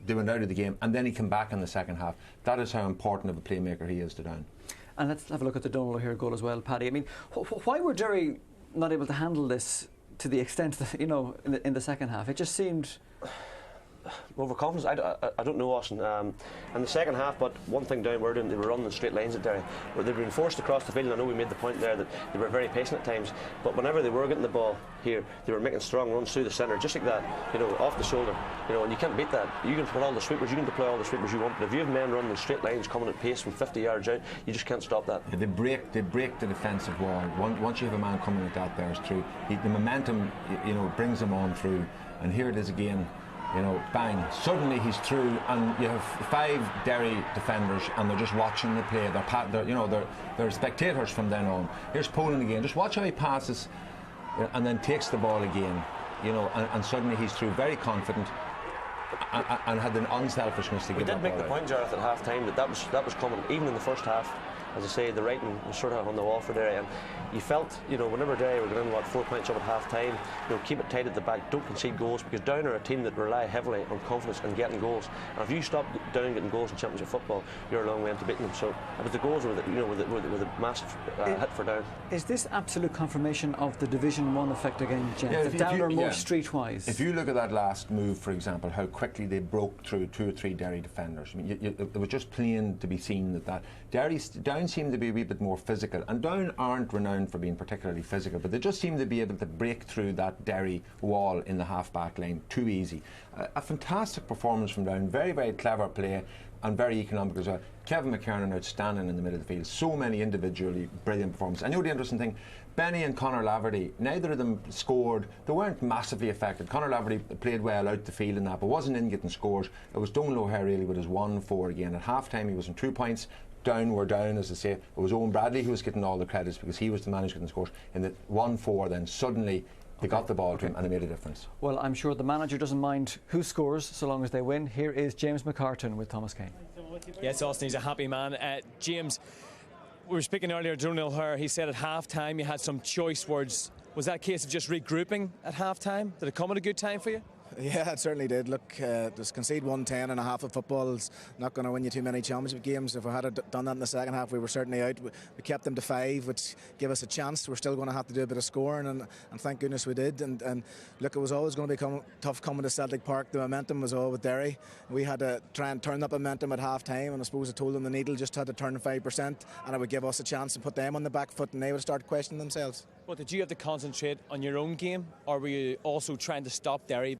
they went out of the game, and then he came back in the second half. That is how important of a playmaker he is to Down.
And let's have a look at the Donald O'Hare goal as well, Paddy. Why were Derry not able to handle this to the extent that, in the second half? It just seemed
overconfidence. I don't know, Austin. In the second half, but one thing Down were doing, they were running in straight lines at Derry. They've been forced across the field, and I know we made the point there that they were very patient at times, but whenever they were getting the ball here, they were making strong runs through the centre, just like that, off the shoulder, and you can't beat that. You can put all the sweepers, you can deploy all the sweepers you want, but if you have men running in straight lines, coming at pace from 50 yards out, you just can't stop that.
Yeah, they break the defensive wall. Once you have a man coming at that, there's through. The momentum, brings him on through, and here it is again. Bang, suddenly he's through, and you have 5 Derry defenders and they're just watching the play. They're spectators from then on. Here's Poland again, just watch how he passes and then takes the ball again, and suddenly he's through, very confident, and had an unselfishness to give that ball.
We did make the point, Jareth, at half time that was coming, even in the first half. As I say, the writing was sort of on the wall for Derry, and you felt, whenever Derry were going 4 points up at half time, keep it tight at the back, don't concede goals, because Down are a team that rely heavily on confidence and getting goals. And if you stop Down getting goals in Championship football, you're a long way into beating them. So it was the goals were the massive hit for Down.
Is this absolute confirmation of the Division 1 effect again, Jen?
Yeah,
Down are more streetwise.
If you look at that last move, for example, how quickly they broke through 2 or 3 Derry defenders. It was just plain to be seen that Down seem to be a wee bit more physical, and Down aren't renowned for being particularly physical, but they just seem to be able to break through that Derry wall in the half-back line too easy. A fantastic performance from Down, very, very clever play and very economic as well. Kevin McKernan outstanding in the middle of the field, so many individually brilliant performances. I know the interesting thing, Benny and Conor Laverty, neither of them scored. They weren't massively affected. Conor Laverty played well out the field in that, but wasn't in getting scores. It was Donald O'Hare really with his 1-4 again. At half-time he was on 2 points. Down were down, as I say. It was Owen Bradley who was getting all the credits because he was the man who was getting scores. In the 1-4, then suddenly they got the ball to him and it made a difference.
Well, I'm sure the manager doesn't mind who scores so long as they win. Here is James McCartan with Thomas Kane.
Yes, Austin, he's a happy man. James, we were speaking earlier to Donald O'Hare. He said at half time you had some choice words. Was that a case of just regrouping at half time? Did it come at a good time for you?
Yeah, it certainly did. Look, just concede 110 and a half of football is not going to win you too many championship games. If we had done that in the second half, we were certainly out. We kept them to 5, which gave us a chance. We're still going to have to do a bit of scoring, and thank goodness we did. And look, it was always going to be tough coming to Celtic Park. The momentum was all with Derry. We had to try and turn that momentum at half time, and I suppose I told them the needle just had to turn 5%, and it would give us a chance to put them on the back foot, and they would start questioning themselves.
But did you have to concentrate on your own game, or were you also trying to stop Derry?